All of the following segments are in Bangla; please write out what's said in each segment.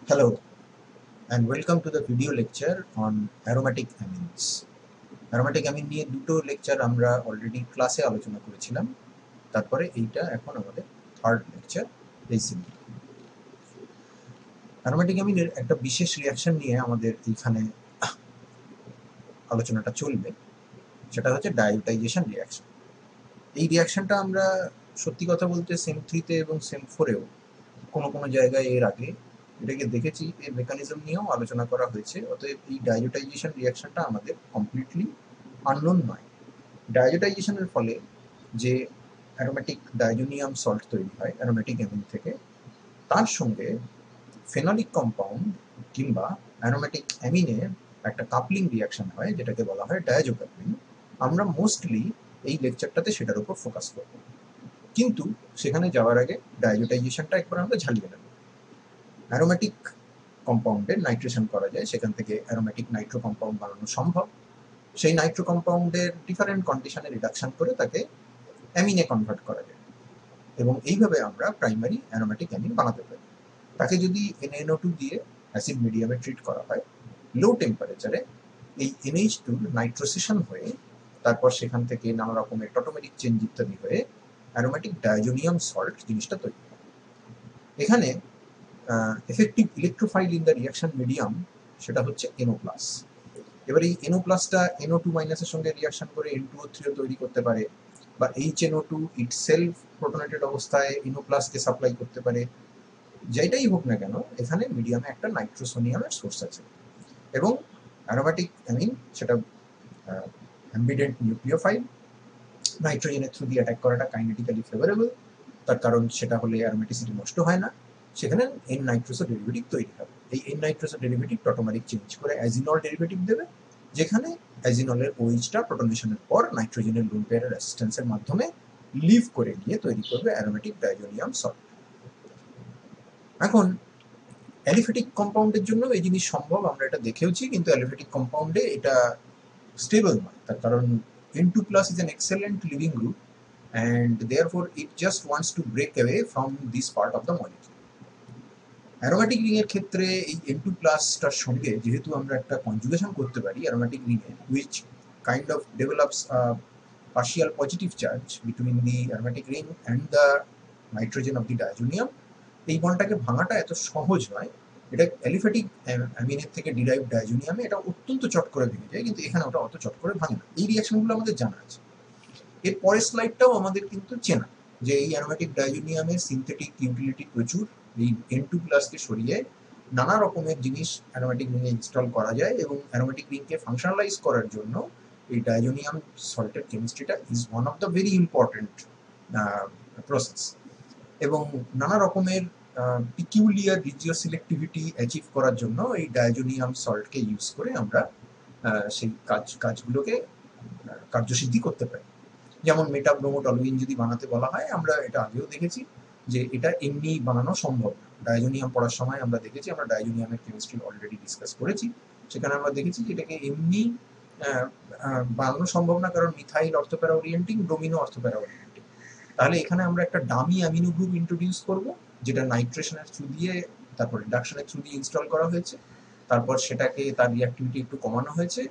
Hello and welcome to the video lecture on aromatic amines. Aromatic amine নিয়ে দুটো লেকচার আমরা অলরেডি ক্লাসে আলোচনা করেছিলাম। তারপরে এইটা এখন আমাদের থার্ড লেকচার এই সিরিজে। অ্যারোমেটিক অ্যামিনের একটা বিশেষ রিঅ্যাকশন নিয়ে আমাদের এইখানে আলোচনাটা চলবে, সেটা হচ্ছে ডায়োটাইজেশন রিঅ্যাকশন। এই রিঅ্যাকশনটা আমরা সত্যি কথা বলতে সেম 3 এবং সেম 4-এও কোনো কোনো জায়গায় এর আগে এটাকে দেখেছি, এর মেকানিজম নিয়েও আলোচনা করা হয়েছে। অতএব এই ডায়োটাইজেশন রিঅ্যাকশনটা আমাদের কমপ্লিটলি আননোন নয়। ডায়োটাইজেশনের ফলে যে অ্যারোমেটিক ডায়োনিয়াম সল্ট তৈরি হয় অ্যারোমেটিক অ্যামিন থেকে, তার সঙ্গে ফেনলিক কম্পাউন্ড কিংবা অ্যারোমেটিক অ্যামিনের একটা কাপলিং রিঅ্যাকশন হয়, যেটাকে বলা হয় ডায়াজো কাপলিং। আমরা মোস্টলি এই লেকচারটাতে সেটার উপর ফোকাস করব, কিন্তু সেখানে যাওয়ার আগে ডায়োটাইজেশনটা একবার আমরা ঝালিয়ে নেব। অ্যারোমেটিক কম্পাউন্ডের নাইট্রেশন করা যায়, সেখান থেকে অ্যারোমেটিক নাইট্রো কম্পাউন্ড বানানো সম্ভব। সেই নাইট্রো কম্পাউন্ডের ডিফারেন্ট কন্ডিশনে রিডাকশন করে তাকে অ্যামিনে কনভার্ট করা যায় এবং এইভাবে আমরা প্রাইমারি অ্যারোমেটিক অ্যামিন বানাতে পারি। তাকে যদি NaNO2 দিয়ে অ্যাসিড মিডিয়ামে ট্রিট করা হয় লো টেম্পারেচারে, এই NH2 নাইট্রোসেশন হয়ে তারপর সেখান থেকে নানা রকমের টটোমেরিক চেঞ্জ ইত্যাদি হয়ে অ্যারোমেটিক ডায়োনিয়াম সল্ট জিনিসটা তৈরি হয়। এখানে effective electrophile in the reaction medium সেটা হচ্ছে NO+। এবার এই NO+টা NO2 মাইনাসের সঙ্গে রিয়াকশন করে N2O3 তৈরি করতে পারে, বা HNO2 ইটসেলফ প্রোটনেটেড অবস্থায় NO+ কে সাপ্লাই করতে পারে। যেটাই হোক না কেন, এখানে মিডিয়ামে একটা নাইট্রোসোনিয়ামের সোর্স আছে এবং অ্যারোমেটিক অ্যামিন সেটা অ্যাম্বিডেন্ট নিউক্লিওফাইল, নাইট্রোজেনের থ্রু দিয়ে অ্যাটাক করাটা কাইনেটিক্যালি ফেভারেবল। তার কারণ সেটা হলে অ্যারোমেটিসিটি নষ্ট হয় না, সেখানে এন নাইট্রোসো ডেরিভেটিভ তৈরি হবে। এই এন নাইট্রোসো ডেরিভেটিভ টটোমারিক চেঞ্জ করে অ্যাজিনল ডেরিভেটিভ দেবে, যেখানে অ্যাজিনলের ওইচটা প্রোটনেশনের পর নাইট্রোজেনের লোন পেয়ারের অ্যাসিস্ট্যান্সের মাধ্যমে লিভ করে গিয়ে তৈরি করবে অ্যারোমেটিক ডায়োনিয়াম সল্ট। এখন অ্যালিফেটিক কম্পাউন্ডের জন্য এই জিনিস সম্ভব, আমরা এটা দেখেওছি, কিন্তু অ্যালিফেটিক কম্পাউন্ডে এটা স্টেবল নয়। তার কারণ N2+ is an excellent living group and therefore it just wants to break away from this part of the molecule. Aromatic ring এর ক্ষেত্রে এই N2+টার সঙ্গে যেহেতু আমরা একটা কনজুগেশন করতে পারি aromatic রিংয়ে, which kind of develops a partial positive charge between the aromatic ring and the nitrogen of the diazonium, এই বন্ডটাকে ভাঙাটা এত সহজ নয়। এটা অ্যালিফেটিক অ্যামিনের থেকে ডিরাইভ ডায়োনিয়ামে এটা অত্যন্ত চট করে ভেঙে যায়, কিন্তু এখানে ওটা অত চট করে ভাঙে না। এই রিয়াকশনগুলো আমাদের জানা আছে। এর পরের স্লাইডটাও আমাদের কিন্তু চেনা, যে এই অ্যারোমেটিক ডায়োনিয়ামের সিনথেটিক ইউটিলিটি প্রচুর। এই N2+ কে সরিয়ে নানা রকমের জিনিস অ্যারোমেটিক রিংয়ে ইনস্টল করা যায় এবং অ্যারোমেটিক রিংকে ফাংশনালাইজ করার জন্য এই ডায়োনিয়াম সল্টের কেমিস্ট্রিটা is one of the very important process. এবং নানা রকমের পিকিউলিয়ার রিজিও সিলেক্টিভিটি অ্যাচিভ করার জন্য এই ডায়োনিয়াম সল্টকে ইউজ করে আমরা সেই কাজগুলোকে কার্যসিদ্ধি করতে পারি। যেমন মেটাব্রোমোটলুইন যদি বানাতে বলা হয়, আমরা এটা আগেও দেখেছি যে এটা এমনি বানানো সম্ভব না। ডায়োনিয়াম পড়ার সময় আমরা দেখেছি, আমরা ডায়োনিয়ামের কেমিস্ট্রি অলরেডি ডিসকাস করেছি, সেখানে আমরা দেখেছি যে এটাকে এমনি বানানো সম্ভব না, কারণ মিথাইল অর্থোপ্যারা ওরিয়েন্টিং, ব্রোমিনো অর্থোপ্যারা ওরিয়েন্টিং। তাহলে এখানে আমরা একটা ডামি অ্যামিনো গ্রুপ ইন্ট্রোডিউস করব, যেটা নাইট্রেশনের থ্রু দিয়ে তারপর রিডাকশনের থ্রু দিয়ে ইনস্টল করা হয়েছে। তারপর সেটাকে তার রিঅ্যাক্টিভিটি একটু কমানো হয়েছে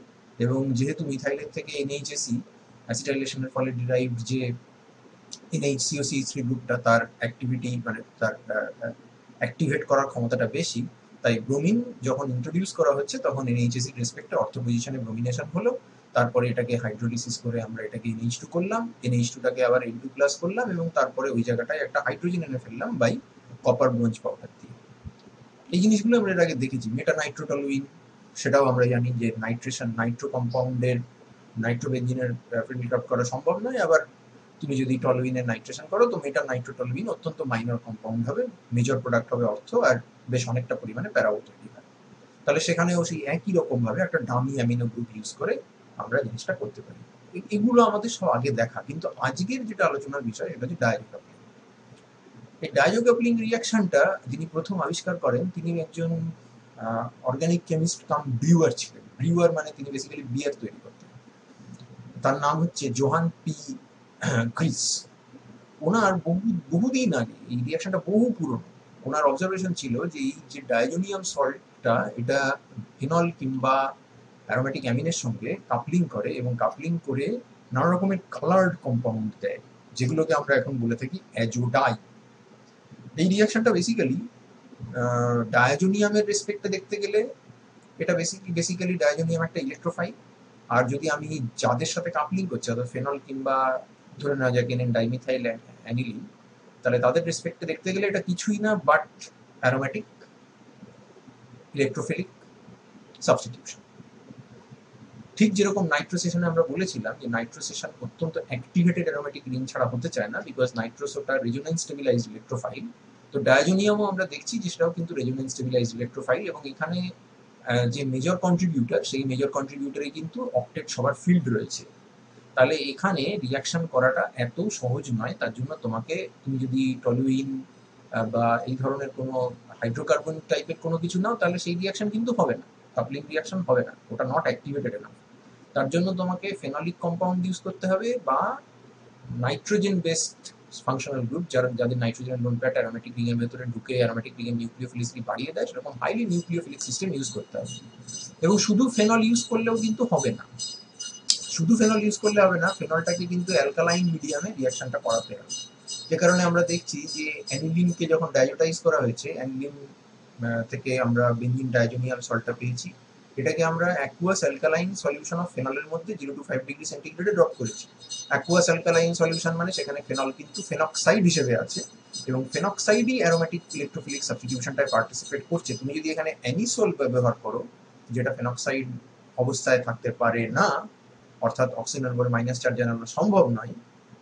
এবং যেহেতু মিথাইলের থেকে NHAC অ্যাসিটাইলেশনের ফলে ডিরাইভড যে NHCOCH3 গ্রুপটা, তার অ্যাক্টিভিটি মানে তার অ্যাক্টিভেট করার ক্ষমতাটা বেশি, তাই ব্রোমিন যখন ইন্ট্রোডিউস করা হচ্ছে তখন NHAC রেসপেক্টে অর্থ পজিশনে ব্রোমিনেশন হলো। তারপরে এটাকে হাইড্রোলিসিস করে আমরা এটাকে NH2 করলাম, NH2টাকে আবার N2+ করলাম এবং তারপরে ওই জায়গাটায় একটা হাইড্রোজেন এনে ফেললাম বাই কপার ব্রোঞ্জ পাউডার দিয়ে। এই জিনিসগুলো আমরা এর আগে দেখেছি। মেটানাইট্রোটলুইন, সেটাও আমরা জানি যে নাইট্রেশন নাইট্রো কম্পাউন্ডের নাইট্রোবেনজিনের ফিল্ড আউট করা সম্ভব নয়। আবার তুমি যদি টলুইনের নাইট্রেশন করো তো মেটানাইট্রোটলুইন অত্যন্ত মাইনর কম্পাউন্ড হবে, মেজর প্রোডাক্ট হবে অর্থ, আর বেশ অনেকটা পরিমাণে প্যারাও তৈরি হয়। তাহলে সেখানেও সেই একই রকমভাবে একটা ডামি অ্যামিনো গ্রুপ ইউজ করে আমরা জিনিসটা করতে পারি। এগুলো আমাদের সব আগে দেখা, কিন্তু আজকের যেটা আলোচনার বিষয় সেটা হচ্ছে ডায়োজো কাপলিং। এই ডায়োজো কাপলিং রিয়াকশনটা যিনি প্রথম আবিষ্কার করেন তিনি একজন অর্গানিক কেমিস্ট কাম ব্রিউয়ার ছিলেন। ব্রিউয়ার মানে তিনি বেসিক্যালি বিয়ার তৈরি করতেন। তার নাম হচ্ছে জোহান পি ক্রিস। ওনার বহুদিন আগে, এই রিয়াকশনটা বহু পুরনো, ওনার অবজারভেশন ছিল যে এই যে ডায়োজোনিয়াম সল্টটা এটা ফিনল কিংবা অ্যারোমেটিক অ্যামিনের সঙ্গে কাপলিং করে এবং কাপলিং করে নানা রকমের কালার্ড কম্পাউন্ড দেয়, যেগুলোকে আমরা এখন বলে থাকি অ্যাজোডাই। এই রিয়াকশনটা বেসিক্যালি ডায়োজোনিয়ামের রেসপেক্টে দেখতে গেলে এটা বেসিক্যালি ডায়োজোনিয়াম একটা ইলেকট্রোফাইল, আর যদি আমি যাদের সাথে কাপলিং করছি অর্থাৎ ফেনল কিংবা ধরে নেওয়া যায় এনএন ডাইমিথাইল অ্যানিলিন, তাহলে তাদের রেসপেক্টে দেখতে গেলে এটা কিছুই না বাট অ্যারোমেটিক ইলেকট্রোফিলিক সাবস্টিটিউশন। ঠিক যেরকম নাইট্রোসেশনে আমরা বলেছিলাম যে নাইট্রোসেশন অত্যন্ত অ্যাক্টিভেটেড অ্যারোমেটিক রিং ছাড়া হতে চায় না, বিকজ নাইট্রোস ওটা রেজোনেন্স স্টেবিলাইজড ইলেকট্রোফাইল। তো ডায়োজোনিয়ামও আমরা দেখছি যে সেটাও কিন্তু রেজোনেন্স স্টেবিলাইজড ইলেকট্রোফাইল, এবং এখানে যে মেজর কন্ট্রিবিউটার সেই মেজর কন্ট্রিবিউটারে কিন্তু অক্টেট সবার ফিল্ড রয়েছে। তাহলে এখানে রিয়াকশন করাটা এত সহজ নয়, তার জন্য তুমি যদি টলুইন বা এই ধরনের কোনো হাইড্রোকার্বন টাইপের কোনো কিছু নাও তাহলে সেই রিয়াকশন কিন্তু হবে না, কাপলিং রিয়াকশন হবে না, ওটা নট অ্যাক্টিভেটেড না। তার জন্য তোমাকে ফেনলিক কম্পাউন্ড ইউজ করতে হবে বা নাইট্রোজেন বেসড ফাংশনাল গ্রুপ, যাদের নাইট্রোজেন লোন প্যাট অ্যারোমেটিক রিং এর ভেতরে ঢুকে অ্যারোমেটিক রিং এর নিউক্লিওফিলিসিটি বাড়িয়ে দেয়, সেরকম হাইলি নিউক্লিওফিলিক সিস্টেম ইউজ করতে হবে। এবং শুধু ফেনল ইউজ করলেও কিন্তু হবে না, শুধু ফেনল ইউজ করলে হবে না, ফেনলটাকে কিন্তু অ্যালকালাইন মিডিয়ামে রিয়াকশনটা করাতে হবে। যে কারণে আমরা দেখছি যে অ্যানিলিনকে যখন ডায়োটাইজ করা হয়েছে, অ্যানিলিন থেকে আমরা বেঞ্জিন ডায়োজোনিয়াম সল্টটা পেয়েছি, এটাকে আমরা অ্যাকুয়াস অ্যালকালাইন সলিউশন অফ ফেনলের মধ্যে 0 to 5 ডিগ্রি সেন্টিগ্রেডে ড্রপ করেছি। অ্যাকুয়াস অ্যালকালাইন সলিউশন মানে সেখানে ফেনল কিন্তু ফেনক্সাইড হিসেবে আছে, এবং ফেনক্সাইডই অ্যারোমেটিক ইলেকট্রোফিলিক সাবস্টিটিউশনটায় পার্টিসিপেট করছে। তুমি যদি এখানে অ্যানিসোল ব্যবহার করো, যেটা ফেনক্সাইড অবস্থায় থাকতে পারে না, অর্থাৎ অক্সিজেনের উপরে মাইনাস চার্জ জানানো সম্ভব নয়,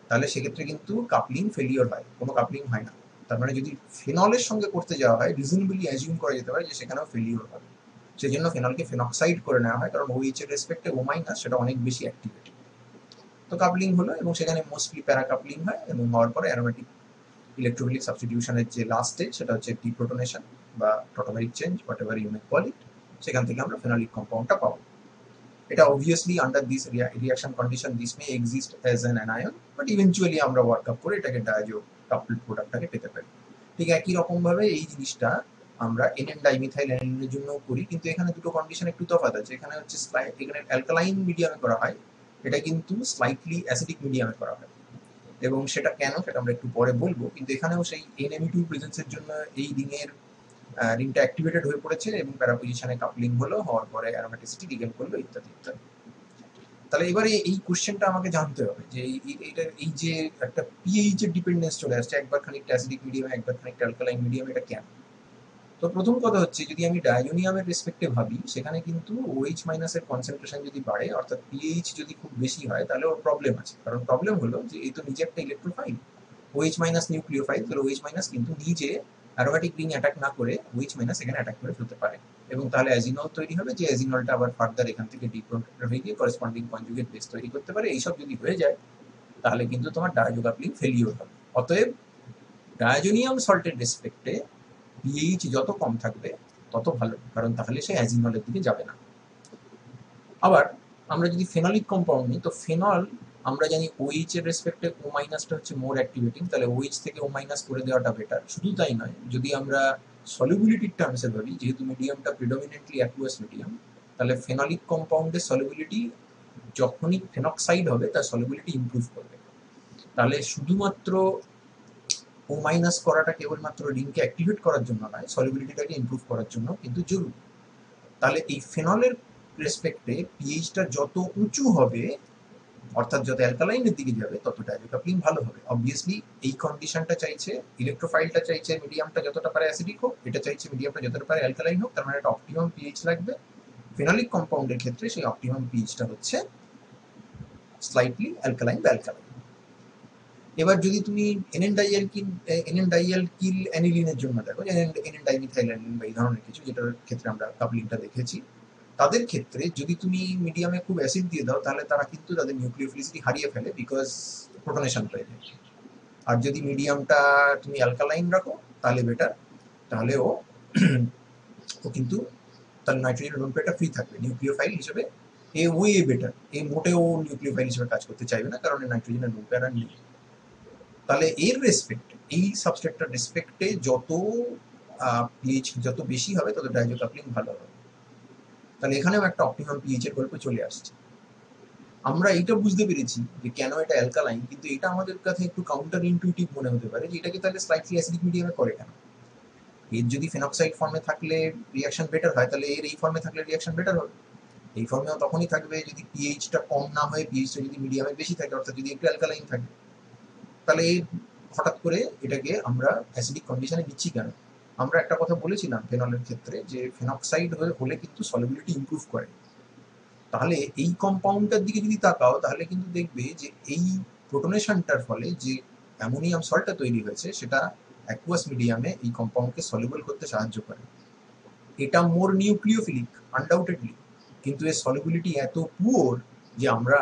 তাহলে সেক্ষেত্রে কিন্তু কাপলিং ফেলিওর হয়, কোনো কাপলিং হয় না। তার মানে যদি ফেনলের সঙ্গে করতে যাওয়া হয়, রিজনেবলি অ্যাজিউম করা যেতে পারে যে সেখানেও ফেলিওর হবে। সেই জন্য ফেনলকে ফেনক্সাইড করে নেওয়া হয়, কারণ ওইচ এর রেসপেক্টে ও মাইনাস সেটা অনেক বেশি অ্যাক্টিভেটেড। তো কাপলিং হলো এবং সেখানে মোস্টলি প্যারা কাপলিং হয়, এবং হওয়ার পরে অ্যারোমেটিক ইলেকট্রোফিলিক সাবস্টিটিউশনের যে লাস্ট স্টেজ সেটা হচ্ছে ডিপ্রোটনেশন বা tautomeric change, whatever you may call it. সেখান থেকে আমরা ফেনলিক কম্পাউন্ডটা পাবো। এটা obviously under this reaction condition this may exist as an anion, but eventually আমরা ওয়ার্ক আপ করে এটাকে ডায়াজো কাপলড প্রোডাক্টটাকে পেতে পারি। ঠিক একই রকম ভাবে এই জিনিসটা আমরা এনএন ডাইমিথাইল অ্যানিলিনের জন্য করি, কিন্তু এখানে দুটো কন্ডিশন একটু তফাৎ আছে। এখানে হচ্ছে এখানে অ্যালকালাইন মিডিয়ামে করা হয়, এটা কিন্তু স্লাইটলি অ্যাসিডিক মিডিয়ামে করা হয়, এবং সেটা কেন সেটা আমরা একটু পরে বলবো। কিন্তু এখানেও সেই NMe2 প্রেজেন্সের জন্য এই রিংয়ের রিংটা অ্যাক্টিভেটেড হয়ে পড়েছে এবং প্যারাপোজিশনে কাপলিং হলো, হওয়ার পরে অ্যারোমেটিসিটি রিগেন করলো, ইত্যাদি ইত্যাদি। তাহলে এবারে এই কোশ্চেনটা আমাকে জানতে হবে যে এই যে একটা পিএইচ এর ডিপেন্ডেন্স চলে আসছে, একবার খানিকটা অ্যাসিডিক মিডিয়ামে একবার খানিকটা অ্যালকালাইন মিডিয়ামে, এটা কেন? তো প্রথম কথা হচ্ছে, যদি আমি ডায়োনিয়ামের রেসপেক্টে ভাবি, সেখানে কিন্তু OH মাইনাসের কনসেন্ট্রেশন যদি বাড়ে, অর্থাৎ পিএইচ যদি খুব বেশি হয়, তাহলে ওর প্রবলেম আছে। কারণ প্রবলেম হলো যে এই তো নিজে একটা ইলেকট্রোফাইল, OH মাইনাস নিউক্লিওফাইল, তাহলে OH মাইনাস কিন্তু নিজে অ্যারোমেটিক রিং অ্যাটাক না করে OH মাইনাস এখানে অ্যাটাক করে ফেলতে পারে, এবং তাহলে অ্যাজিনল তৈরি হবে, যে অ্যাজিনলটা আবার ফার্দার এখান থেকে ডিপ্রোটনেটেড হয়ে গিয়ে করেসপন্ডিং কনজুগেট বেস তৈরি করতে পারে। এইসব যদি হয়ে যায় তাহলে কিন্তু তোমার ডায়োজো কাপলিং ফেলিওর হবে। অতএব ডায়োজোনিয়াম সল্টের রেসপেক্টে পিএইচ যত কম থাকবে তত ভালো, কারণ তাহলে সে অ্যাজিনলের দিকে যাবে না। আবার আমরা যদি ফেনলিক কম্পাউন্ড নিই, তো ফেনল আমরা জানি OH এর রেসপেক্টে O মাইনাসটা হচ্ছে মোর অ্যাক্টিভেটিং, তাহলে OH থেকে O মাইনাস করে দেওয়াটা বেটার। শুধু তাই নয়, যদি আমরা সলিবিলিটির টার্মসে ভাবি, যেহেতু মিডিয়ামটা প্রিডমিনেন্টলি অ্যাকুয়াস মিডিয়াম, তাহলে ফেনলিক কম্পাউন্ডের সলিবিলিটি যখনই ফেনক্সাইড হবে তার সলিবিলিটি ইমপ্রুভ করবে। তাহলে শুধুমাত্র O মাইনাস করাটা কেবলমাত্র রিংকে অ্যাক্টিভেট করার জন্য নয়, সলিবিলিটিটাকে ইমপ্রুভ করার জন্য কিন্তু জরুরি। তাহলে এই ফেনলের রেসপেক্টে পিএইচটা যত উঁচু হবে, অর্থাৎ যত অ্যালকালাইনের দিকে যাবে, তত ডায়োজো কাপলিং ভালো হবে। অবভিয়াসলি এই কন্ডিশনটা চাইছে, ইলেকট্রোফাইলটা চাইছে মিডিয়ামটা যতটা পারে অ্যাসিডিক হোক, এটা চাইছে মিডিয়ামটা যতটা পারে অ্যালকালাইন হোক, তার মানে একটা অপটিমাম পিএইচ লাগবে। ফেনলিক কম্পাউন্ডের ক্ষেত্রে সেই অপটিমাম পিএইচটা হচ্ছে স্লাইটলি অ্যালকালাইন বা অ্যালকালাইন। এবার যদি তুমি এনএন ডাইঅ্যালকিল অ্যানিলিনের জন্য দেখো, এনএন ডাইমিথাইল অ্যানিলিন বা এই ধরনের কিছু, যেটার ক্ষেত্রে আমরা কাপলিংটা দেখেছি, তাদের ক্ষেত্রে যদি তুমি মিডিয়ামে খুব অ্যাসিড দিয়ে দাও, তাহলে তারা কিন্তু তাদের নিউক্লিওফিলিসিটি হারিয়ে ফেলে, বিকজ প্রোটনেশন হয়ে যায়। আর যদি মিডিয়ামটা তুমি অ্যালকালাইন রাখো তাহলে বেটার, তাহলে ও কিন্তু তার নাইট্রোজেন লোন পেয়ারটা ফ্রি থাকবে নিউক্লিওফাইল হিসেবে। এ ওয়ে বেটার, এ মোটেও নিউক্লিওফাইল হিসেবে কাজ করতে চাইবে না, কারণ নাইট্রোজেনের লোন পেয়ার আর নেই। তাহলে এর রেসপেক্টে, এই সাবস্ট্রেটটার রেসপেক্টে যত পিএইচ যত বেশি হবে তত ডাইজো কাপলিং ভালো হবে। তাহলে এখানেও একটা অপটিমাম পিএইচ এর গল্প চলে আসছে। আমরা এইটা বুঝতে পেরেছি যে কেন এটা অ্যালকালাইন, কিন্তু এটা আমাদের কাছে একটু কাউন্টার ইনটুইটিভ মনে হতে পারে যে এটাকে তাহলে স্লাইটলি অ্যাসিডিক মিডিয়ামে করে কেন। এর যদি ফেনক্সাইড ফর্মে থাকলে রিয়াকশন বেটার হয়, তাহলে এর এই ফর্মে থাকলে রিয়াকশন বেটার হবে। এই ফর্মেও তখনই থাকবে যদি পিএইচটা কম না হয়ে পিএইচটা যদি মিডিয়ামে বেশি থাকে, অর্থাৎ যদি একটু অ্যালকালাইন থাকে। তাহলে এই হঠাৎ করে এটাকে আমরা অ্যাসিডিক কন্ডিশনে নিচ্ছি কেন? আমরা একটা কথা বলেছিলাম ফেনলের ক্ষেত্রে যে ফেনক্সাইড হলে কিন্তু সলিবিলিটি ইমপ্রুভ করে। তাহলে এই কম্পাউন্ডটার দিকে যদি তাকাও তাহলে কিন্তু দেখবে যে এই প্রোটনেশনটার ফলে যে অ্যামোনিয়াম সল্টটা তৈরি হয়েছে সেটা অ্যাকুয়াস মিডিয়ামে এই কম্পাউন্ডকে সলিবল করতে সাহায্য করে। এটা মোর নিউক্লিওফিলিক আনডাউটেডলি, কিন্তু এর সলিবিলিটি এত পুওর যে আমরা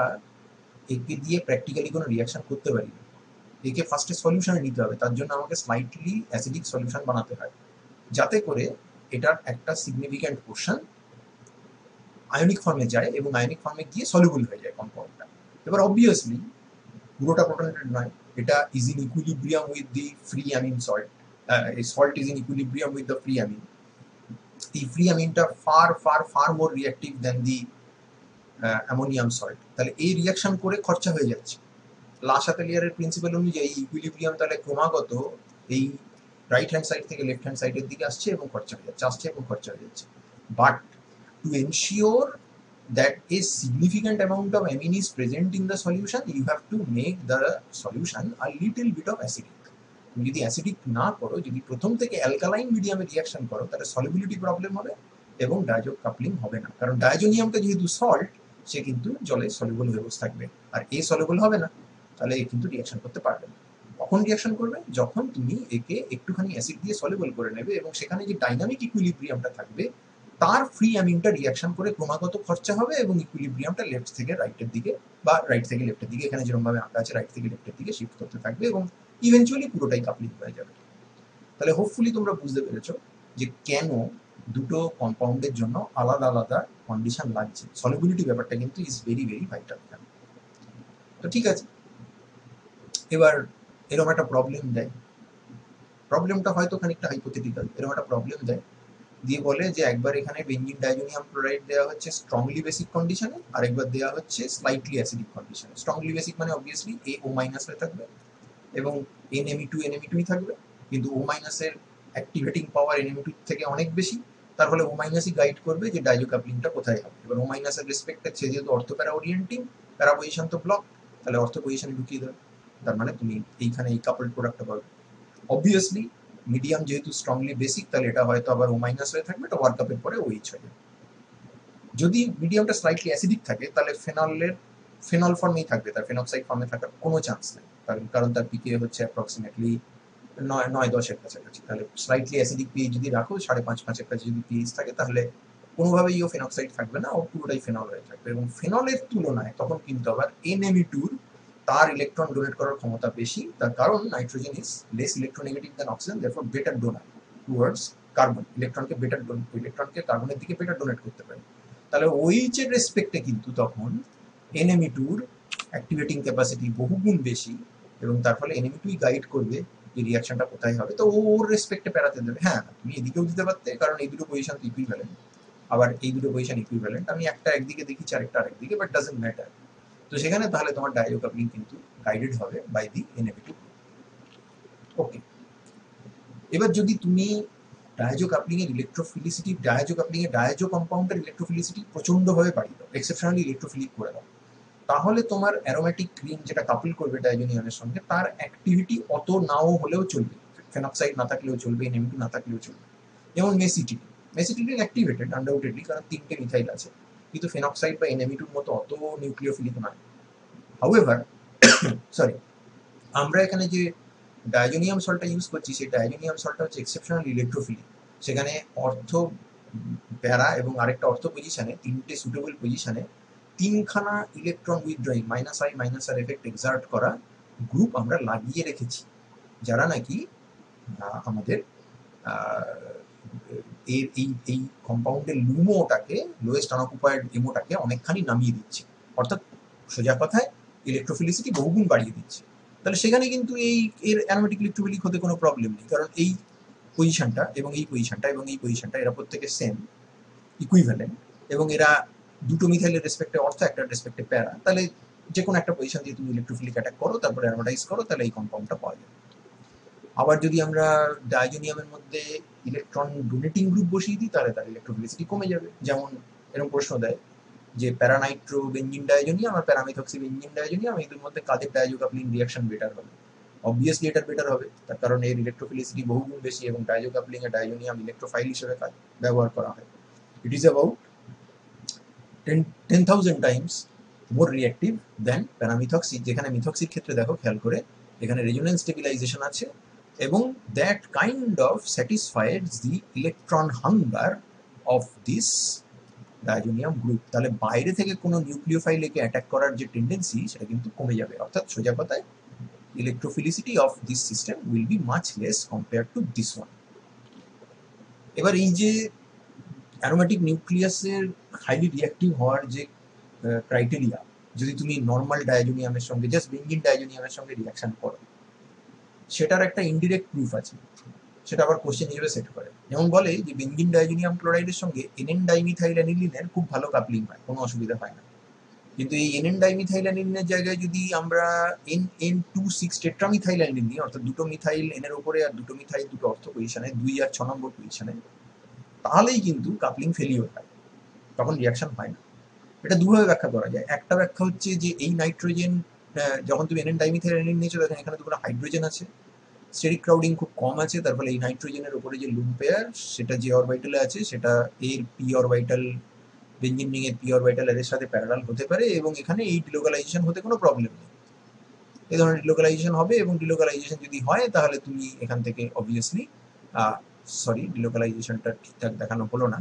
একে দিয়ে প্র্যাকটিক্যালি কোনো রিয়াকশন করতে পারি না। একে ফার্স্টে সলিউশনে নিতে হবে, তার জন্য আমাকে স্লাইটলি অ্যাসিডিক সলিউশন বানাতে হয়, যাতে করে এটার একটা সিগনিফিক্যান্ট পোর্শন আয়নিক ফর্মে যায় এবং আয়নিক ফর্মে গিয়ে সলিউবল হয়ে যায় কম্পাউন্ডটা। এবার অবভিয়াসলি পুরোটা প্রোটনেটেড নয়, এটা is in equilibrium with the free amine salt, salt is in equilibrium with the free amine. এই ফ্রি অ্যামিনটা far far far more reactive than the ammonium salt. তাহলে এই রিয়াকশন করে খরচা হয়ে যাচ্ছে। লাশাতেলিয়ারের প্রিন্সিপাল অনুযায়ী ইকুইলিব্রিয়াম তাহলে ক্রমাগত এই রাইট হ্যান্ড সাইড থেকে লেফট হ্যান্ড সাইডের দিকে আসছে এবং খরচা হয়ে যাচ্ছে, আসছে এবং খরচা হয়ে যাচ্ছে। But to ensure that a significant amount of amine is present in the solution, you have to make the solution a little bit of acidic. তুমি যদি অ্যাসিডিক না করো, যদি প্রথম থেকে অ্যালকালাইন মিডিয়ামে রিয়াকশন করো, তাহলে সলিবিলিটি প্রবলেম হবে এবং ডায়াজো কাপলিং হবে না, কারণ ডায়াজোনিয়ামটা যেহেতু সল্ট সে কিন্তু জলে সলিবল হয়ে বসে থাকবে, আর এ সলিবল হবে না, তাহলে এ কিন্তু রিয়াকশন করতে পারবে না। কখন রিয়াকশন করবে? যখন তুমি একে একটুখানি অ্যাসিড দিয়ে সলিবল করে নেবে এবং সেখানে যে ডাইনামিক ইকুইলিব্রিয়ামটা থাকবে তার ফ্রি অ্যামিনটা রিয়াকশন করে ক্রমাগত খরচা হবে এবং ইকুইলিব্রিয়ামটা লেফট থেকে রাইটের দিকে বা রাইট থেকে লেফটের দিকে, এখানে যেরকমভাবে আঁকা আছে রাইট থেকে লেফটের দিকে শিফট করতে থাকবে এবং ইভেনচুয়ালি পুরোটাই কাপলিং হয়ে যাবে। তাহলে হোপফুলি তোমরা বুঝতে পেরেছো যে কেন দুটো কম্পাউন্ডের জন্য আলাদা আলাদা কন্ডিশন লাগছে। সলিবিলিটি ব্যাপারটা কিন্তু ইজ ভেরি ভেরি ভাইটাল। তো ঠিক আছে, এবার এরকম একটা প্রবলেম দেয়, প্রবলেমটা হয়তো খানিকটা হাইপোথেটিক্যাল, এরকম একটা প্রবলেম দেয় দিয়ে বলে যে একবার এখানে বেঞ্জিন ডাইজোনিয়াম ক্লোরাইড দেওয়া হচ্ছে স্ট্রংলি বেসিক কন্ডিশনে, আর একবার দেওয়া হচ্ছে স্লাইটলি অ্যাসিডিক কন্ডিশনে। স্ট্রংলি বেসিক মানে অবভিয়াসলি এ ও মাইনাস হয়ে থাকবে এবং NMe2 থাকবে, কিন্তু ও মাইনাসের অ্যাক্টিভেটিং পাওয়ার NMe2 থেকে অনেক বেশি, তার ফলে ও মাইনাসই গাইড করবে যে ডাইজো কাপলিংটা কোথায় হবে। এবার ও মাইনাসের রেসপেক্টে সে যেহেতু অর্থ প্যারা ওরিয়েন্টিং, প্যারা পজিশন তো ব্লক, তাহলে অর্থ পজিশনে ঢুকিয়ে দেবে, তার মানে তুমি এইখানে এই কাপল প্রোডাক্টটা পাবে। অবভিয়াসলি মিডিয়াম যেহেতু স্ট্রংলি বেসিক, তাহলে এটা হয়তো আবার ও মাইনাস হয়ে থাকবে, এটা ওয়ার্ক আপের পরে ওইচ হয়ে যাবে। যদি মিডিয়ামটা স্লাইটলি অ্যাসিডিক থাকে তাহলে ফেনল ফর্মেই থাকবে, তার ফেনক্সাইড ফর্মে থাকার কোনো চান্স নেই, কারণ তার পিকে হচ্ছে অ্যাপ্রক্সিমেটলি 9-10-এর কাছাকাছি। তাহলে স্লাইটলি অ্যাসিডিক পিএইচ যদি রাখো 5.5-5-এর কাছে যদি পিএইচ থাকে, তাহলে কোনোভাবেই ও ফেনক্সাইড থাকবে না, ও পুরোটাই ফেনল হয়ে থাকবে। এবং ফেনলের তুলনায় তখন কিন্তু আবার NMe2 তার ইলেকট্রন ডোনেট করার ক্ষমতা বেশি, তার কারণ nitrogen is less electronegative than oxygen, therefore better donor towards carbon, ইলেকট্রনকে কার্বনের দিকে বেটার ডোনেট করতে পারে। তাহলে OH এর রেসপেক্টে কিন্তু তখন NMe2 অ্যাক্টিভেটিং ক্যাপাসিটি বহুগুণ বেশি এবং তার ফলে NMe2 গাইড করবে যে রিয়াকশনটা কোথায় হবে। তো ওর রেসপেক্টে প্যারাতে দেবে। হ্যাঁ, তুমি এদিকেও দিতে পারতে, কারণ এই দুটো পজিশন তো ইকুইভ্যালেন্ট, আবার এই দুটো পজিশন ইকুইভ্যালেন্ট, আমি একটা একদিকে দেখিছি আরেকটা আরেকদিকে, বাট ডাজন্ট ম্যাটার। তো সেখানে তাহলে তোমার ডাইজো কাপলিং কিন্তু গাইডেড হবে বাই দি NMe2। ওকে, এবার যদি তুমি ডায়াজো কাপলিং এর ইলেকট্রোফিলিসিটি, ডায়াজো কম্পাউন্ডের ইলেকট্রোফিলিসিটি প্রচন্ডভাবে বাড়িয়ে দাও, এক্সেপশনালি ইলেকট্রোফিলিক করে দাও, তাহলে তোমার অ্যারোমেটিক ক্রিম যেটা কাপল করবে ডায়াজোনিয়ামের সঙ্গে তার অ্যাক্টিভিটি অত নাও হলেও চলবে, ফেনক্সাইড না থাকলেও চলবে, NMe2 না থাকলেও চলবে। যেমন মেসিটিলিন অ্যাক্টিভেটেড আনডাউটেডলি, কারণ 3টে মিথাইল আছে, কিন্তু ফেনক্সাইড বা NMe2 মতো অত নিউক্লিওফিলিক নয়। হাউএভার সরি, আমরা এখানে যে ডায়াজোনিয়াম সল্টটা ইউজ করছি সেই ডায়াজোনিয়াম সল্টটা হচ্ছে এক্সেপশনাল ইলেকট্রোফিলিক, সেখানে অর্থ প্যারা এবং আরেকটা অর্থ পজিশনে, 3টে সুটেবল পজিশনে 3খানা electron withdrawing -I - R effect exert করা গ্রুপ আমরা লাগিয়ে রেখেছি, যারা নাকি আমাদের এই এই কম্পাউন্ডের লুমোটাকে, লোয়েস্ট আনঅকুপায়েড এমোটাকে অনেকখানি নামিয়ে দিচ্ছে, অর্থাৎ সোজা কথায় ইলেকট্রোফিলিসিটি বহুগুণ বাড়িয়ে দিচ্ছে। তাহলে সেখানে কিন্তু এর অ্যারোমেটিক ইলেকট্রোফিলিক হতে কোনো প্রবলেম নেই, কারণ এই পজিশনটা এবং এই পজিশনটা এবং এই পজিশনটা এরা প্রত্যেকে সেম ইকুইভ্যালেন্ট এবং এরা দুটো মিথাইলের রেসপেক্টে অর্থ একটা রেসপেক্টে প্যারা, তাহলে যে কোনো একটা পজিশন দিয়ে তুমি ইলেকট্রোফিলিক অ্যাটাক করো তারপরে অ্যারোমাটাইজ করো, তাহলে এই কম্পাউন্ডটা পাওয়া যায়। আবার যদি আমরা ডায়োজোনিয়ামের মধ্যে ইলেকট্রন ডোনেটিং গ্রুপ বসিয়ে দিই তাহলে তার ইলেকট্রোফিলিসিটি কমে যাবে। যেমন এরকম প্রশ্ন দেয় যে প্যারানাইট্রো বেঞ্জিন ডায়োজোনিয়াম আর প্যারামিথক্সি বেঞ্জিন ডায়োজোনিয়াম, এদের মধ্যে কাদের ডায়োজো কাপলিং রিঅ্যাকশন বেটার হবে? অবভিয়াসলি এটার বেটার হবে, তার কারণ এর ইলেকট্রোফিলিসিটি বহুগুণ বেশি এবং ডায়োজো কাপলিং এ ডায়োজোনিয়াম ইলেকট্রোফাইল হিসেবে ব্যবহার করা হয়। It is about 10,000 times more reactive than paramethoxy, যেখানে মিথক্সির ক্ষেত্রে দেখো খেয়াল করে এখানে রেজোনেন্স স্টেবিলাইজেশন আছে এবং that kind of satisfied the electron hunger of this diazonium group. তাহলে বাইরে থেকে কোনো নিউক্লিওফাইল একে অ্যাটাক করার যে টেন্ডেন্সি সেটা কিন্তু কমে যাবে, অর্থাৎ সোজা কথায় electrophilicity of this system will be much less compare to this one. এবার এই যে অ্যারোমেটিক নিউক্লিয়াসের হাইলি রিঅ্যাক্টিভ হওয়ার যে ক্রাইটেরিয়া, যদি তুমি নর্মাল ডায়োজোনিয়ামের সঙ্গে জাস্ট বেঞ্জিন ডায়োজোনিয়ামের সঙ্গে রিঅ্যাকশন করো, সেটার একটা ইনডিরেক্ট প্রুফ আছে, সেটা আবার কোশ্চেন হিসেবে সেট করে। যেমন বলে যে বেঞ্জিন ডায়োজোনিয়াম ক্লোরাইডের সঙ্গে এনএন ডাইমিথাইল অ্যানিলিনের খুব ভালো কাপলিং হয়, কোনো অসুবিধা হয় না। কিন্তু এই এনএন ডাইমিথাইল অ্যানিলিনের জায়গায় যদি আমরা NN26 টেট্রামিথাইল অ্যানিলিন নিই, অর্থাৎ দুটো মিথাইল এনের ওপরে আর দুটো মিথাইল দুটো অর্থ পজিশনে 2 আর 6 নম্বর পজিশনে, তাহলেই কিন্তু কাপলিং ফেলিওর হয়, তখন রিয়াকশন হয় না। এটা দুভাবে ব্যাখ্যা করা যায়। একটা ব্যাখ্যা হচ্ছে যে এই নাইট্রোজেন যখন তুমি এনএন ডাইমিথাইল অ্যানিলিন নিয়েছো তখন এখানে দুটো হাইড্রোজেন আছে, স্টেরিক ক্রাউডিং খুব কম আছে, তার ফলে এই নাইট্রোজেনের উপরে যে লুম পেয়ার সেটা যে অরবিটালে আছে সেটা এর পি অরবিটাল বেঞ্জিন রিং এর পি অরবিটাল এর সাথে প্যারালাল হতে পারে এবং এখানে এই ডিলোকালাইজেশন হতে কোনো প্রবলেম নেই। এই ধরনের ডিলোকালাইজেশন হবে এবং ডিলোকালাইজেশন যদি হয় তাহলে তুমি এখান থেকে অবভিয়াসলি ডিলোকালাইজেশনটা ঠিকঠাক দেখানো হলো না,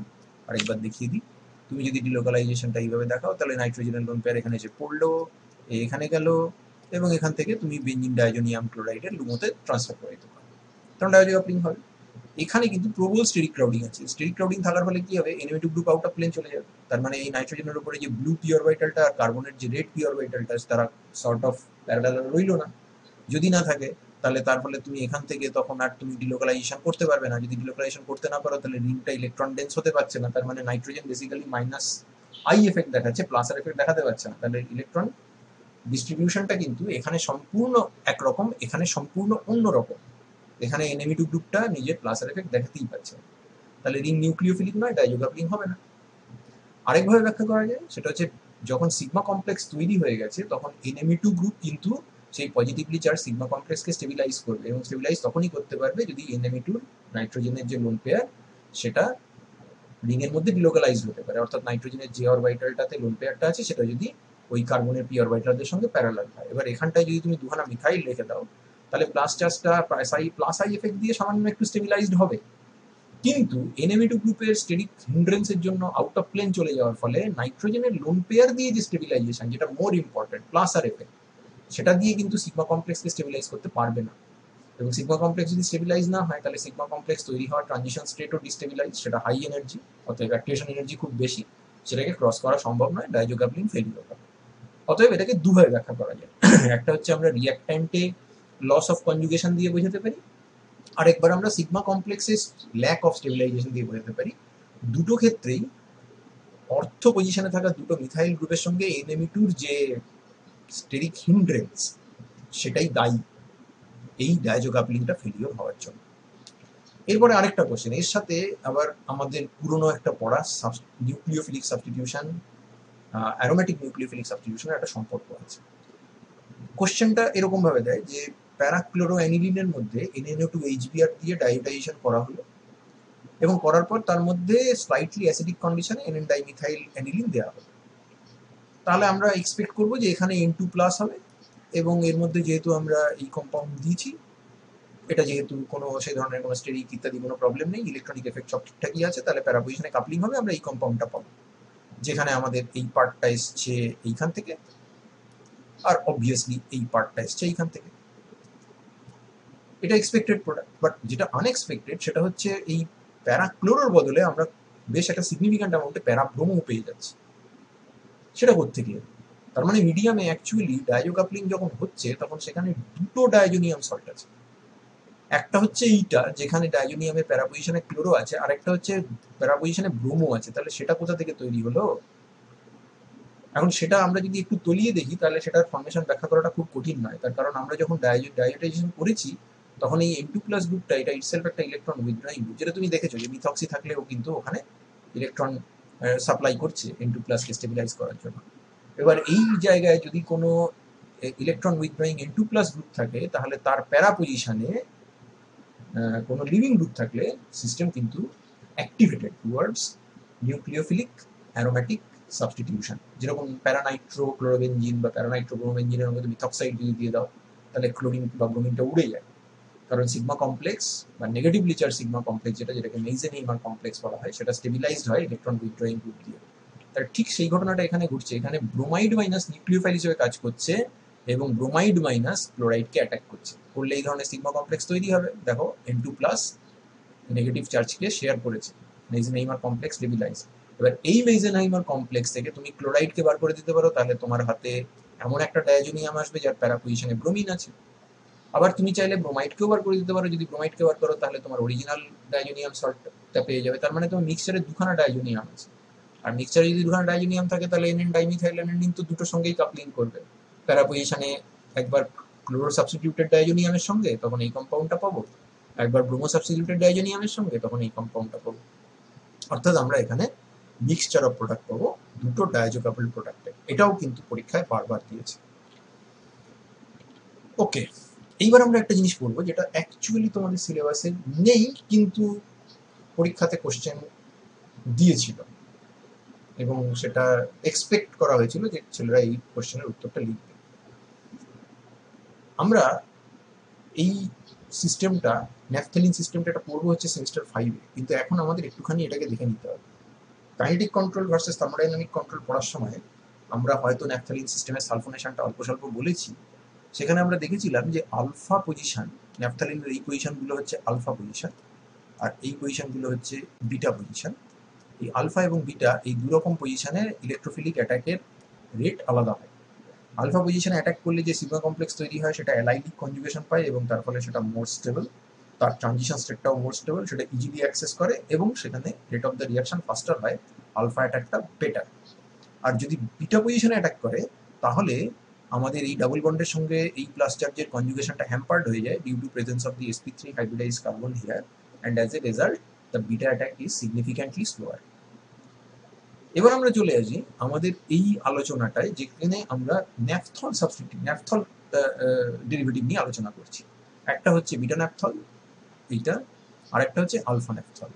আরেকবার দেখিয়ে দিই। তুমি যদি ডিলোকালাইজেশনটা এইভাবে দেখাও তাহলে নাইট্রোজেনের লোন পেয়ার এখানে এসে পড়লো, এখানে গেল এবং এখান থেকে তুমি বেঞ্জিন ডায়োজোনিয়াম ক্লোরাইডের লুমোতে ট্রান্সফার করে দিতে পারো, কারণ ডায়োজো কাপলিং হবে। এখানে কিন্তু প্রবল স্টেরিক ক্রাউডিং আছে। স্টেরিক ক্রাউডিং থাকার ফলে কি হবে, NME2 group out of plane চলে যাবে। তার মানে এই নাইট্রোজেনের উপরে যে ব্লু পি অরবিটালটা আর কার্বনের যে রেড পি অরবিটালটা তারা সর্ট অফ প্যারালাল রইল না। যদি না থাকে তাহলে তার ফলে তুমি এখান থেকে তখন আর তুমি ডিলোকালাইজেশন করতে পারবে না। যদি ডিলোকালাইজেশন করতে না পারো তাহলে রিংটা ইলেকট্রন ডেন্স হতে পারছে না, তার মানে nitrogen basically minus I effect দেখাচ্ছে, প্লাস আর এফেক্ট দেখাতে পারছে না। তাহলে ইলেকট্রন ডিস্ট্রিবিউশনটা কিন্তু এখানে সম্পূর্ণ একরকম, এখানে সম্পূর্ণ অন্যরকম। এখানে NME2 গ্রুপটা নিজের প্লাস আর এফেক্ট দেখাতেই পারছে, তাহলে রিং নিউক্লিওফিলিক নয়, ডায়োজো কাপলিং হবে না। আরেকভাবে ব্যাখ্যা করা যায়, সেটা হচ্ছে যখন সিগমা কমপ্লেক্স তৈরি হয়ে গেছে তখন NME2 গ্রুপ কিন্তু সেই পজিটিভলি চার্জ সিগমা কমপ্লেক্সকে স্টেবিলাইজ করবে এবং স্টেবিলাইজ তখনই করতে পারবে যদি NME2 নাইট্রোজেনের যে লোন পেয়ার সেটা রিং এর মধ্যে ডিলোকালাইজ হতে পারে, অর্থাৎ নাইট্রোজেনের যে অরবিটালটাতে লোন পেয়ারটা আছে সেটা যদি ওই কার্বনের পি অরবিটালদের সঙ্গে প্যারালাল হয়। এবার এখানটায় যদি তুমি দুখানা মিথাইল রেখে দাও তাহলে প্লাস চার্জটা প্লাস আই এফেক্ট দিয়ে সামান্য একটু স্টেবিলাইজড হবে, কিন্তু NME2 গ্রুপের স্টেরিক হিন্ড্রেন্সের জন্য আউট অফ প্লেন চলে যাওয়ার ফলে নাইট্রোজেনের লোন পেয়ার দিয়ে যে স্টেবিলাইজেশন, যেটা মোর ইম্পর্টেন্ট প্লাস আর এফেক্ট, সেটা দিয়ে কিন্তু সিগমা কমপ্লেক্সকে স্টেবিলাইজ করতে পারবে না। এবং সিগমা কমপ্লেক্স যদি স্টেবিলাইজ না হয় তাহলে সিগমা কমপ্লেক্স তৈরি হওয়ার ট্রানজিশন স্টেটও ডিস্টেবিলাইজ, সেটা হাই এনার্জি, অতএব অ্যাক্টিভেশন এনার্জি খুব বেশি, সেটাকে ক্রস করা সম্ভব নয়, ডায়োজো কাপলিং ফেলিওর হবে। অতএব এটাকে দুভাবে ব্যাখ্যা করা যায়। একটা হচ্ছে আমরা রিঅ্যাক্ট্যান্টে লস অফ কনজুগেশন দিয়ে বোঝাতে পারি, আরেকবার আমরা সিগমা কমপ্লেক্সের ল্যাক অফ স্টেবিলাইজেশন দিয়ে বোঝাতে পারি। দুটো ক্ষেত্রেই অর্থ পজিশনে থাকা দুটো মিথাইল গ্রুপের সঙ্গে NME2 যে স্টেরিক হিন্ড্রেন্স সেটাই দায়ী এই ডায়োজো কাপলিংটা ফেলিওর হওয়ার জন্য। এরপরে আরেকটা কোশ্চেন, এর সাথে আবার আমাদের পুরনো একটা পড়া নিউক্লিওফিলিক সাবস্টিটিউশন, অ্যারোমেটিক নিউক্লিওফিলিক সাবস্টিটিউশনের একটা সম্পর্ক আছে। কোশ্চেনটা এরকম ভাবে দেয় যে প্যারাক্লোরো অ্যানিলিনের মধ্যে NNO2HBr দিয়ে ডায়োটাইজেশন করা হলো এবং করার পর তার মধ্যে স্লাইটলি অ্যাসিডিক কন্ডিশনে NN ডাইমিথাইল অ্যানিলিন দেওয়া হবে, তাহলে আমরা এক্সপেক্ট করবো যে এখানে N2 প্লাস হবে এবং এর মধ্যে যেহেতু আমরা এই কম্পাউন্ড দিয়েছি, এটা যেহেতু কোনো সেই ধরনের কোনো স্টেরিক ইত্যাদি কোনো প্রবলেম নেই, ইলেকট্রনিক এফেক্ট সব ঠিকঠাকই আছে, তাহলে প্যারাপোজিশনে কাপলিং হবে, আমরা এই কম্পাউন্ডটা পাবো, যেখানে আমাদের এই পার্টটা এসছে এইখান থেকে আর অবভিয়াসলি এই পার্টটা এসছে এইখান থেকে। এটা এক্সপেক্টেড প্রোডাক্ট, বাট যেটা আনএক্সপেক্টেড সেটা হচ্ছে এই প্যারাক্লোরোর বদলে আমরা বেশ একটা সিগনিফিক্যান্ট অ্যামাউন্টে প্যারাব্রোমো পেয়ে যাচ্ছি। সেটা কোত্থেকে? তার মানে মিডিয়ামে অ্যাকচুয়ালি ডায়োজো কাপলিং যখন হচ্ছে তখন সেখানে দুটো ডায়োজোনিয়াম সল্ট আছে, একটা হচ্ছে এইটা যেখানে ডাইজোনিয়ামের প্যারা পজিশনে ক্লোরো আছে, আর একটা হচ্ছে প্যারা পজিশনে ব্রোমো আছে, তাহলে সেটা কোথা থেকে তৈরি হলো? এখন সেটা আমরা যদি একটু তলিয়ে দেখি তাহলে সেটার ফর্মেশন ব্যাখ্যা করাটা খুব কঠিন নয়, তার কারণ আমরা যখন ডায়োটাইজেশন করেছি তখন এই N2+ গ্রুপটা এটা ইটসেলফ একটা ইলেকট্রন উইথড্রয়িং গ্রুপ, যেটা তুমি দেখেছো যে মিথক্সি থাকলেও কিন্তু ওখানে ইলেকট্রন সাপ্লাই করছে N2+ কে স্টেবিলাইজ করার জন্য। এবার এই জায়গায় যদি কোনো ইলেকট্রন উইথড্রয়িং N2+ গ্রুপ থাকে তাহলে তার প্যারা পজিশনে কোনো লিভিং গ্রুপ থাকলে সিস্টেম কিন্তু activated towards nucleophilic aromatic substitution, যেরকম প্যারানাইট্রো ক্লোরোবেনজিন বা প্যারানাইট্রো ব্রোমোবেনজিনের মধ্যে মিথক্সাইড যদি দিয়ে দাও তাহলে ক্লোরিন বা ব্রোমিনটা উড়ে যায়, কারণ সিগমা কমপ্লেক্স বা নেগেটিভলি চার্জ সিগমা কমপ্লেক্স যেটাকে মেইজেনহেইমার কমপ্লেক্স বলা হয় সেটা স্টেবিলাইজড হয় ইলেকট্রন উইথড্রয়িং গ্রুপ দিয়ে। তার ঠিক সেই ঘটনাটা এখানে ঘটছে, এখানে ব্রোমাইড মাইনাস নিউক্লিওফাইল হিসেবে কাজ করছে এবং ব্রোমাইড মাইনাস ক্লোরাইডকে অ্যাটাক করছে, করলে এই ধরনের সিগমা কমপ্লেক্স তৈরি হবে। দেখো N2+ নেগেটিভ চার্জকে শেয়ার করেছে, মেইজেনহেইমার কমপ্লেক্স স্টেবিলাইজ। এবার এই মেইজেনহাইমার কমপ্লেক্স থেকে তুমি ক্লোরাইডকে বার করে দিতে পারো, তাহলে তোমার হাতে এমন একটা ডায়াজোনিয়াম আসবে যার প্যারা পজিশনে ব্রোমিন আছে। আবার তুমি চাইলে ব্রোমাইডকেও বার করে দিতে পারো, যদি ব্রোমাইডকে বার করো তাহলে তোমার অরিজিনাল ডাইজোনিয়াম সল্টটা পেয়ে যাবে, তার মানে তোমার মিক্সচারে দুখানা ডাইজোনিয়াম আছে। আর মিক্সচারে যদি দুখানা ডাইজোনিয়াম থাকে তাহলে এনএন ডাইমিথাইল অ্যানিলিন তো দুটোর সঙ্গেই কাপলিং করবে প্যারা পজিশনে, একবার ক্লোরো সাবস্টিটিউটেড ডাইজোনিয়ামের সঙ্গে তখন এই কম্পাউন্ডটা পাবো, একবার ব্রোমো সাবস্টিটিউটেড ডাইজোনিয়ামের সঙ্গে তখন এই কম্পাউন্ডটা পাবো। অর্থাৎ আমরা এখানে মিক্সচার অফ প্রোডাক্ট পাবো দুটো ডায়াজো কাপল প্রোডাক্টে, এটাও কিন্তু পরীক্ষায় বারবার দিয়েছে। ওকে, এইবার আমরা একটা জিনিস পড়বো যেটা অ্যাকচুয়ালি তোমাদের সিলেবাসে নেই কিন্তু পরীক্ষাতে কোশ্চেন দিয়েছিল এবং সেটা এক্সপেক্ট করা হয়েছিল যে ছেলেরা এই কোশ্চেনের উত্তরটা লিখবে। আমরা এই সিস্টেমটা ন্যাফথেলিন সিস্টেমটা এটা পড়বো হচ্ছে সেমিস্টার 5-এ, কিন্তু এখন আমাদের একটুখানি এটাকে দেখে নিতে হবে। Kinetic control versus thermodynamic control পড়ার সময় আমরা হয়তো ন্যাফথেলিন সিস্টেমের সালফোনেশনটা অল্প স্বল্প বলেছি, সেখানে আমরা দেখেছিলাম যে আলফা পজিশন, ন্যাফথেলিনের এই পজিশনগুলো হচ্ছে আলফা পজিশন আর এই পজিশনগুলো হচ্ছে বিটা পজিশন। এই আলফা এবং বিটা এই দুরকম পজিশনে ইলেকট্রোফিলিক অ্যাটাকের রেট আলাদা হয়। আলফা পজিশনে অ্যাটাক করলে যে সিগমা কমপ্লেক্স তৈরি হয় সেটা অ্যালাইলিক কনজুগেশন পায় এবং তার ফলে সেটা মোর স্টেবল, তার ট্রানজিশন স্টেটটাও মোর স্টেবল, সেটা ইজিলি অ্যাক্সেস করে এবং সেখানে রেট অফ দ্য রিয়াকশন ফাস্টার হয়, আলফা অ্যাটাকটা বেটার। আর যদি বিটা পজিশনে অ্যাটাক করে তাহলে আমাদের এই ডাবল বন্ডের সঙ্গে এই প্লাস চার্জের কনজুগেশনটা হ্যাম্পার্ড হয়ে যায় due to presence of the sp3 hybridized carbon here, and as a result the beta attack is significantly slower. এবার আমরা চলে আসি আমাদের এই আলোচনাটায় যেখানে আমরা ন্যাফথল সাবস্টিটিউট ন্যাফথল ডেরিভেটিভ নিয়ে আলোচনা করছি। একটা হচ্ছে বিটা ন্যাফথল এইটা, আর একটা হচ্ছে আলফা ন্যাফথল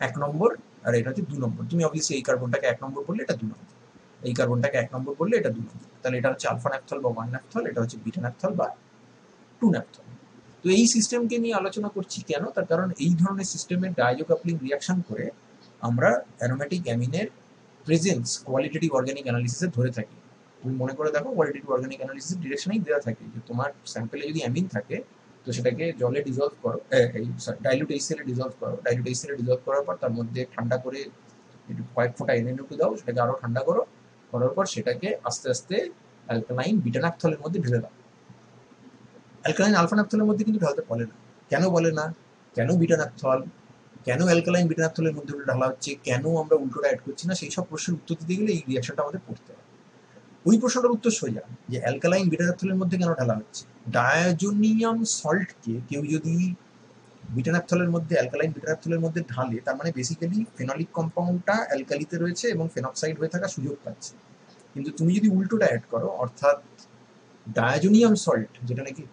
1 নম্বর, আর এটা হচ্ছে 2 নম্বর। তুমি অবভিয়াসলি এই কার্বনটাকে 1 নম্বর বললে এটা 2 নম্বর, এই কার্বনটাকে 1 নম্বর বললে এটা 2 নম্বর, তাহলে এটা হচ্ছে আলফা ন্যাফথল বা 1 ন্যাফথল, এটা হচ্ছে বিটা ন্যাফথল বা 2 ন্যাফথল। তো এই সিস্টেমকে নিয়ে আলোচনা করছি কেন, তার কারণ এই ধরনের সিস্টেমের ডাইজো কাপলিং রিয়াকশন করে আমরা অ্যারোমেটিক অ্যামিনের প্রেজেন্স কোয়ালিটেটিভ অর্গানিক অ্যানালিসিসে ধরে থাকি। তুমি মনে করে দেখো কোয়ালিটেটিভ অর্গানিক অ্যানালিসিসের ডিরেকশনেই দেওয়া থাকে যে তোমার স্যাম্পেলে যদি অ্যামিন থাকে তো সেটাকে জলে ডিজলভ করো, ডাইলুট HCl এ ডিজলভ করো, ডাইলুট HCl এ ডিজলভ করার পর তার মধ্যে ঠান্ডা করে একটু কয়েক ফোঁটা NaNO2 দাও, সেটাকে আরো ঠান্ডা করো, করার পর সেটাকে আস্তে আস্তে অ্যালকালাইন বিটা ন্যাফথলের মধ্যে ঢেলে দাও। অ্যালকালাইন আলফা ন্যাফথলের মধ্যে কিন্তু ঢালতে বলে না। কেন বলে না? কেন বিটা ন্যাফথল, কেন অ্যালকালাইন বিটা ন্যাফথলের মধ্যে ঢালা হচ্ছে, কেন আমরা উল্টোটা অ্যাড করছি না, সেই সব প্রশ্নের উত্তর দিতে গেলে এই রিয়াকশনটা আমাদের পড়তে হবে। ওই প্রশ্নটার উত্তর সোজা, যে অ্যালকালাইন বিটা ন্যাফথলের মধ্যে কেন ঢালা হচ্ছে। ডায়াজোনিয়াম সল্টকে কেউ যদি বিটা ন্যাফথলের মধ্যে অ্যালকালাইন বিটা ন্যাফথলের মধ্যে ঢালে তার মানে বেসিক্যালি ফেনলিক কম্পাউন্ডটা অ্যালকালিতে রয়েছে এবং ফেনক্সাইড হয়ে থাকার সুযোগ পাচ্ছে। কিন্তু তুমি যদি উল্টোটা অ্যাড করো, অর্থাৎ ডায়াজোনিয়াম সল্ট যেটা নাকি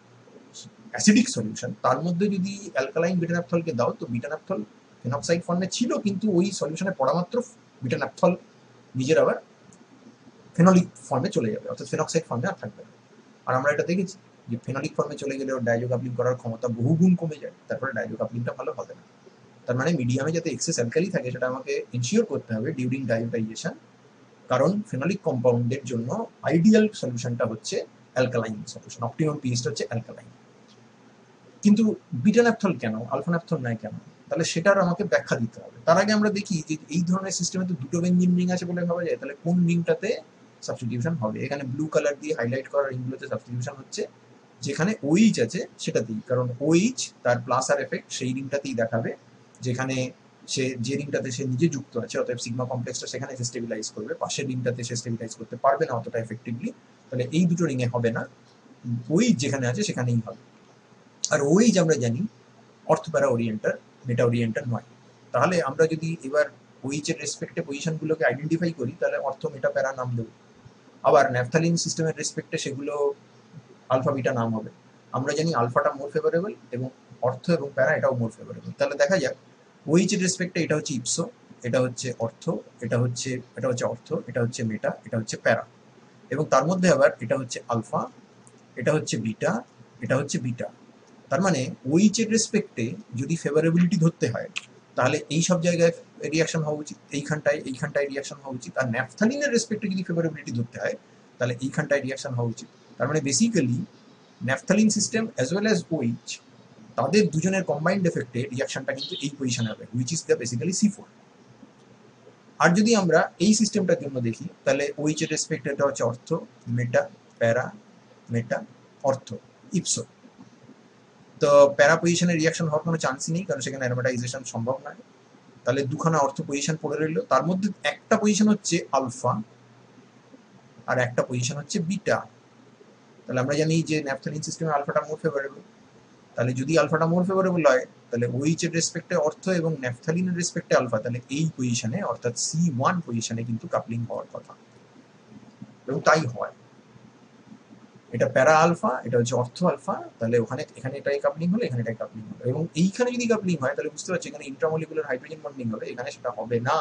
অ্যাসিডিক সলিউশন, তার মধ্যে যদি অ্যালকালাইন বিটা ন্যাফথলকে দাও তো বিটা ন্যাফথল ফেনক্সাইড ফর্মে ছিল কিন্তু ওই সলিউশনে পড়া মাত্র বিটা ন্যাফথল নিজের আবার ফেনলিক ফর্মে চলে যাবে, অর্থাৎ ফেনক্সাইড ফর্মে আর থাকবে না। আর আমরা এটা দেখেছি যে ফেনলিক ফর্মে চলে গেলে ওর ডাইজো কাপলিং করার ক্ষমতা বহুগুণ কমে যায়, তারপরে ডাইজো কাপলিংটা ভালো হবে না। তার মানে মিডিয়ামে যাতে এক্সেস অ্যালকালি থাকে সেটা আমাকে এনশিওর করতে হবে ডিউরিং ডায়োটাইজেশন, কারণ ফেনলিক কম্পাউন্ডের জন্য আইডিয়াল সলিউশনটা হচ্ছে অ্যালকালাইন সলিউশন, অপটিমাম পিএইচটা হচ্ছে অ্যালকালাইন। কিন্তু বিটা ন্যাফথল কেন, আলফা ন্যাফথল নয় কেন, তাহলে সেটার আমাকে ব্যাখ্যা দিতে হবে। তার আগে আমরা দেখি যে এই ধরনের সিস্টেমে তো দুটো বেঞ্জিন রিং আছে বলে ভাবা যায়, তাহলে কোন রিংটাতে সাবস্টিটিউশন হবে। এখানে ব্লু কালার দিয়ে হাইলাইট করা রিংগুলোতে সাবস্টিটিউশন হচ্ছে যেখানে ওইচ আছে সেটাতেই, কারণ ওইচ তার প্লাস আর এফেক্ট সেই রিংটাতেই দেখাবে যেখানে সে যে রিংটাতে সে নিজে যুক্ত আছে, অতএব সিগমা কমপ্লেক্সটা সেখানে সে স্টেবিলাইজ করবে, পাশের রিংটাতে সে স্টেবিলাইজ করতে পারবে না অতটা এফেক্টিভলি, তাহলে এই দুটো রিংয়ে হবে না, ওইচ যেখানে আছে সেখানেই হবে। আর ওইচ আমরা জানি অর্থপ্যারা ওরিয়েন্টার, মেটা ওরিয়েন্টার নয়। তাহলে আমরা যদি এবার ওইচের রেসপেক্টে পজিশনগুলোকে আইডেন্টিফাই করি তাহলে অর্থ মেটা প্যারা নাম দেবো, আবার ন্যাফথালিন সিস্টেমের রেসপেক্টে সেগুলো আলফা বিটা নাম হবে। আমরা জানি আলফাটা মোর ফেভারেবল এবং অর্থ এবং প্যারা এটাও মোর ফেভারেবল। তাহলে দেখা যাক ওইচের রেসপেক্টে এটা হচ্ছে ইপসো, এটা হচ্ছে অর্থ, এটা হচ্ছে অর্থ, এটা হচ্ছে মেটা, এটা হচ্ছে প্যারা, এবং তার মধ্যে আবার এটা হচ্ছে আলফা, এটা হচ্ছে বিটা, এটা হচ্ছে বিটা। তার মানে ওইচের রেসপেক্টে যদি ফেভারেবিলিটি ধরতে হয় তাহলে এই সব জায়গায় রিয়াকশন হওয়া উচিত, এইখানটায় রিয়াকশন হওয়া উচিত। আর ন্যাফথালিনের রেসপেক্টে যদি ফেভারেবিলিটি ধরতে হয় তাহলে এইখানটায় রিয়াকশন হওয়া উচিত। তার মানে basically naphthalene system as well as which, তাদের দুজনের কম্বাইন্ড এফেক্টে রিয়াকশনটা কিন্তু এই পজিশনে হবে, which is the basically C4। আর যদি আমরা এই সিস্টেমটার জন্য দেখি তাহলে ওইচের রেসপেক্টে এটা হচ্ছে অর্থ, মেটা, প্যারা, মেটা, অর্থ, ইপসো। তো প্যারা পজিশনে রিয়াকশন হওয়ার কোনো চান্সই নেই, কারণ সেখানে অ্যারোমেটাইজেশন সম্ভব নয়। তাহলে দুখানা অর্থ পজিশন পড়ে রইল, তার মধ্যে একটা পজিশন হচ্ছে আলফা আর একটা পজিশন হচ্ছে বিটা। তাহলে আমরা জানি যে ন্যাফথালিন সিস্টেমে আলফাটা মোর ফেভারেবল, তাহলে যদি আলফাটা মোর ফেভারেবল হয় তাহলে ওইচের রেসপেক্টে অর্থ এবং ন্যাফথালিনের রেসপেক্টে আলফা, তাহলে এই পজিশনে অর্থাৎ C1 পজিশনে কিন্তু কাপলিং হওয়ার কথা, এবং তাই হয়। এটা প্যারা আলফা, এটা হচ্ছে অর্থ আলফা, তাহলে ওখানে এখানে এটাই কাপলিং হলো, এখানে এটাই কাপলিং হলো, এবং এইখানে যদি কাপলিং হয় তাহলে বুঝতে পারছি এখানে ইন্ট্রামলিকুলার হাইড্রোজেন বন্ডিং হবে, এখানে সেটা হবে না।